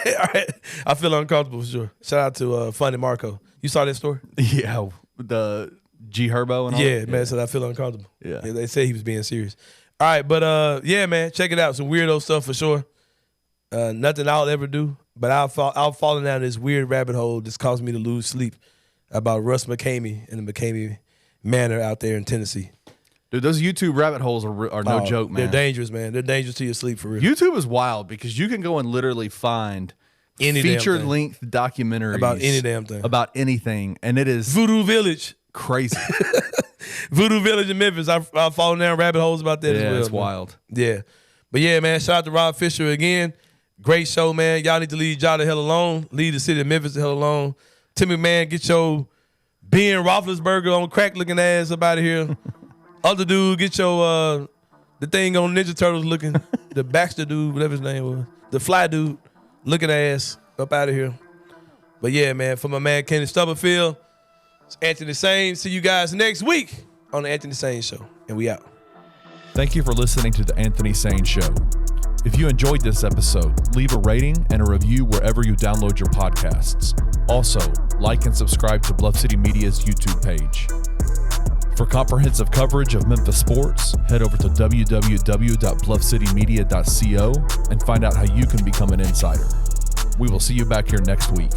All right. I feel uncomfortable for sure. Shout out to Funny Marco. You saw that story? Yeah, the G Herbo and all that? Man, so I feel uncomfortable. Yeah. They say he was being serious. All right, but yeah, man, check it out. Some weirdo stuff for sure. Nothing I'll ever do, but I'll fall down this weird rabbit hole that's caused me to lose sleep about Russ McKamey and the McKamey Manor out there in Tennessee. Dude, those YouTube rabbit holes are no joke, man. They're dangerous, man. They're dangerous to your sleep for real. YouTube is wild because you can go and literally find any feature-length documentaries about any damn thing. About anything, and it is Voodoo Village. Crazy. Voodoo Village in Memphis. I've fallen down rabbit holes about that as well. Yeah, it's man. wild. Yeah. But yeah, man, shout out to Rob Fischer again. Great show, man. Y'all need to leave Ja the hell alone. Leave the city of Memphis the hell alone. Tim McMahon, get your Ben Roethlisberger on crack looking ass up out of here. Other dude, get your the thing on Ninja Turtles looking, the Baxter dude, whatever his name was, the fly dude looking ass up out of here. But yeah, man, for my man Kenny Stubblefield, it's Anthony Sain. See you guys next week on the Anthony Sain Show. And we out. Thank you for listening to the Anthony Sain Show. If you enjoyed this episode, leave a rating and a review wherever you download your podcasts. Also, like and subscribe to Bluff City Media's YouTube page. For comprehensive coverage of Memphis sports, head over to www.bluffcitymedia.co and find out how you can become an insider. We will see you back here next week.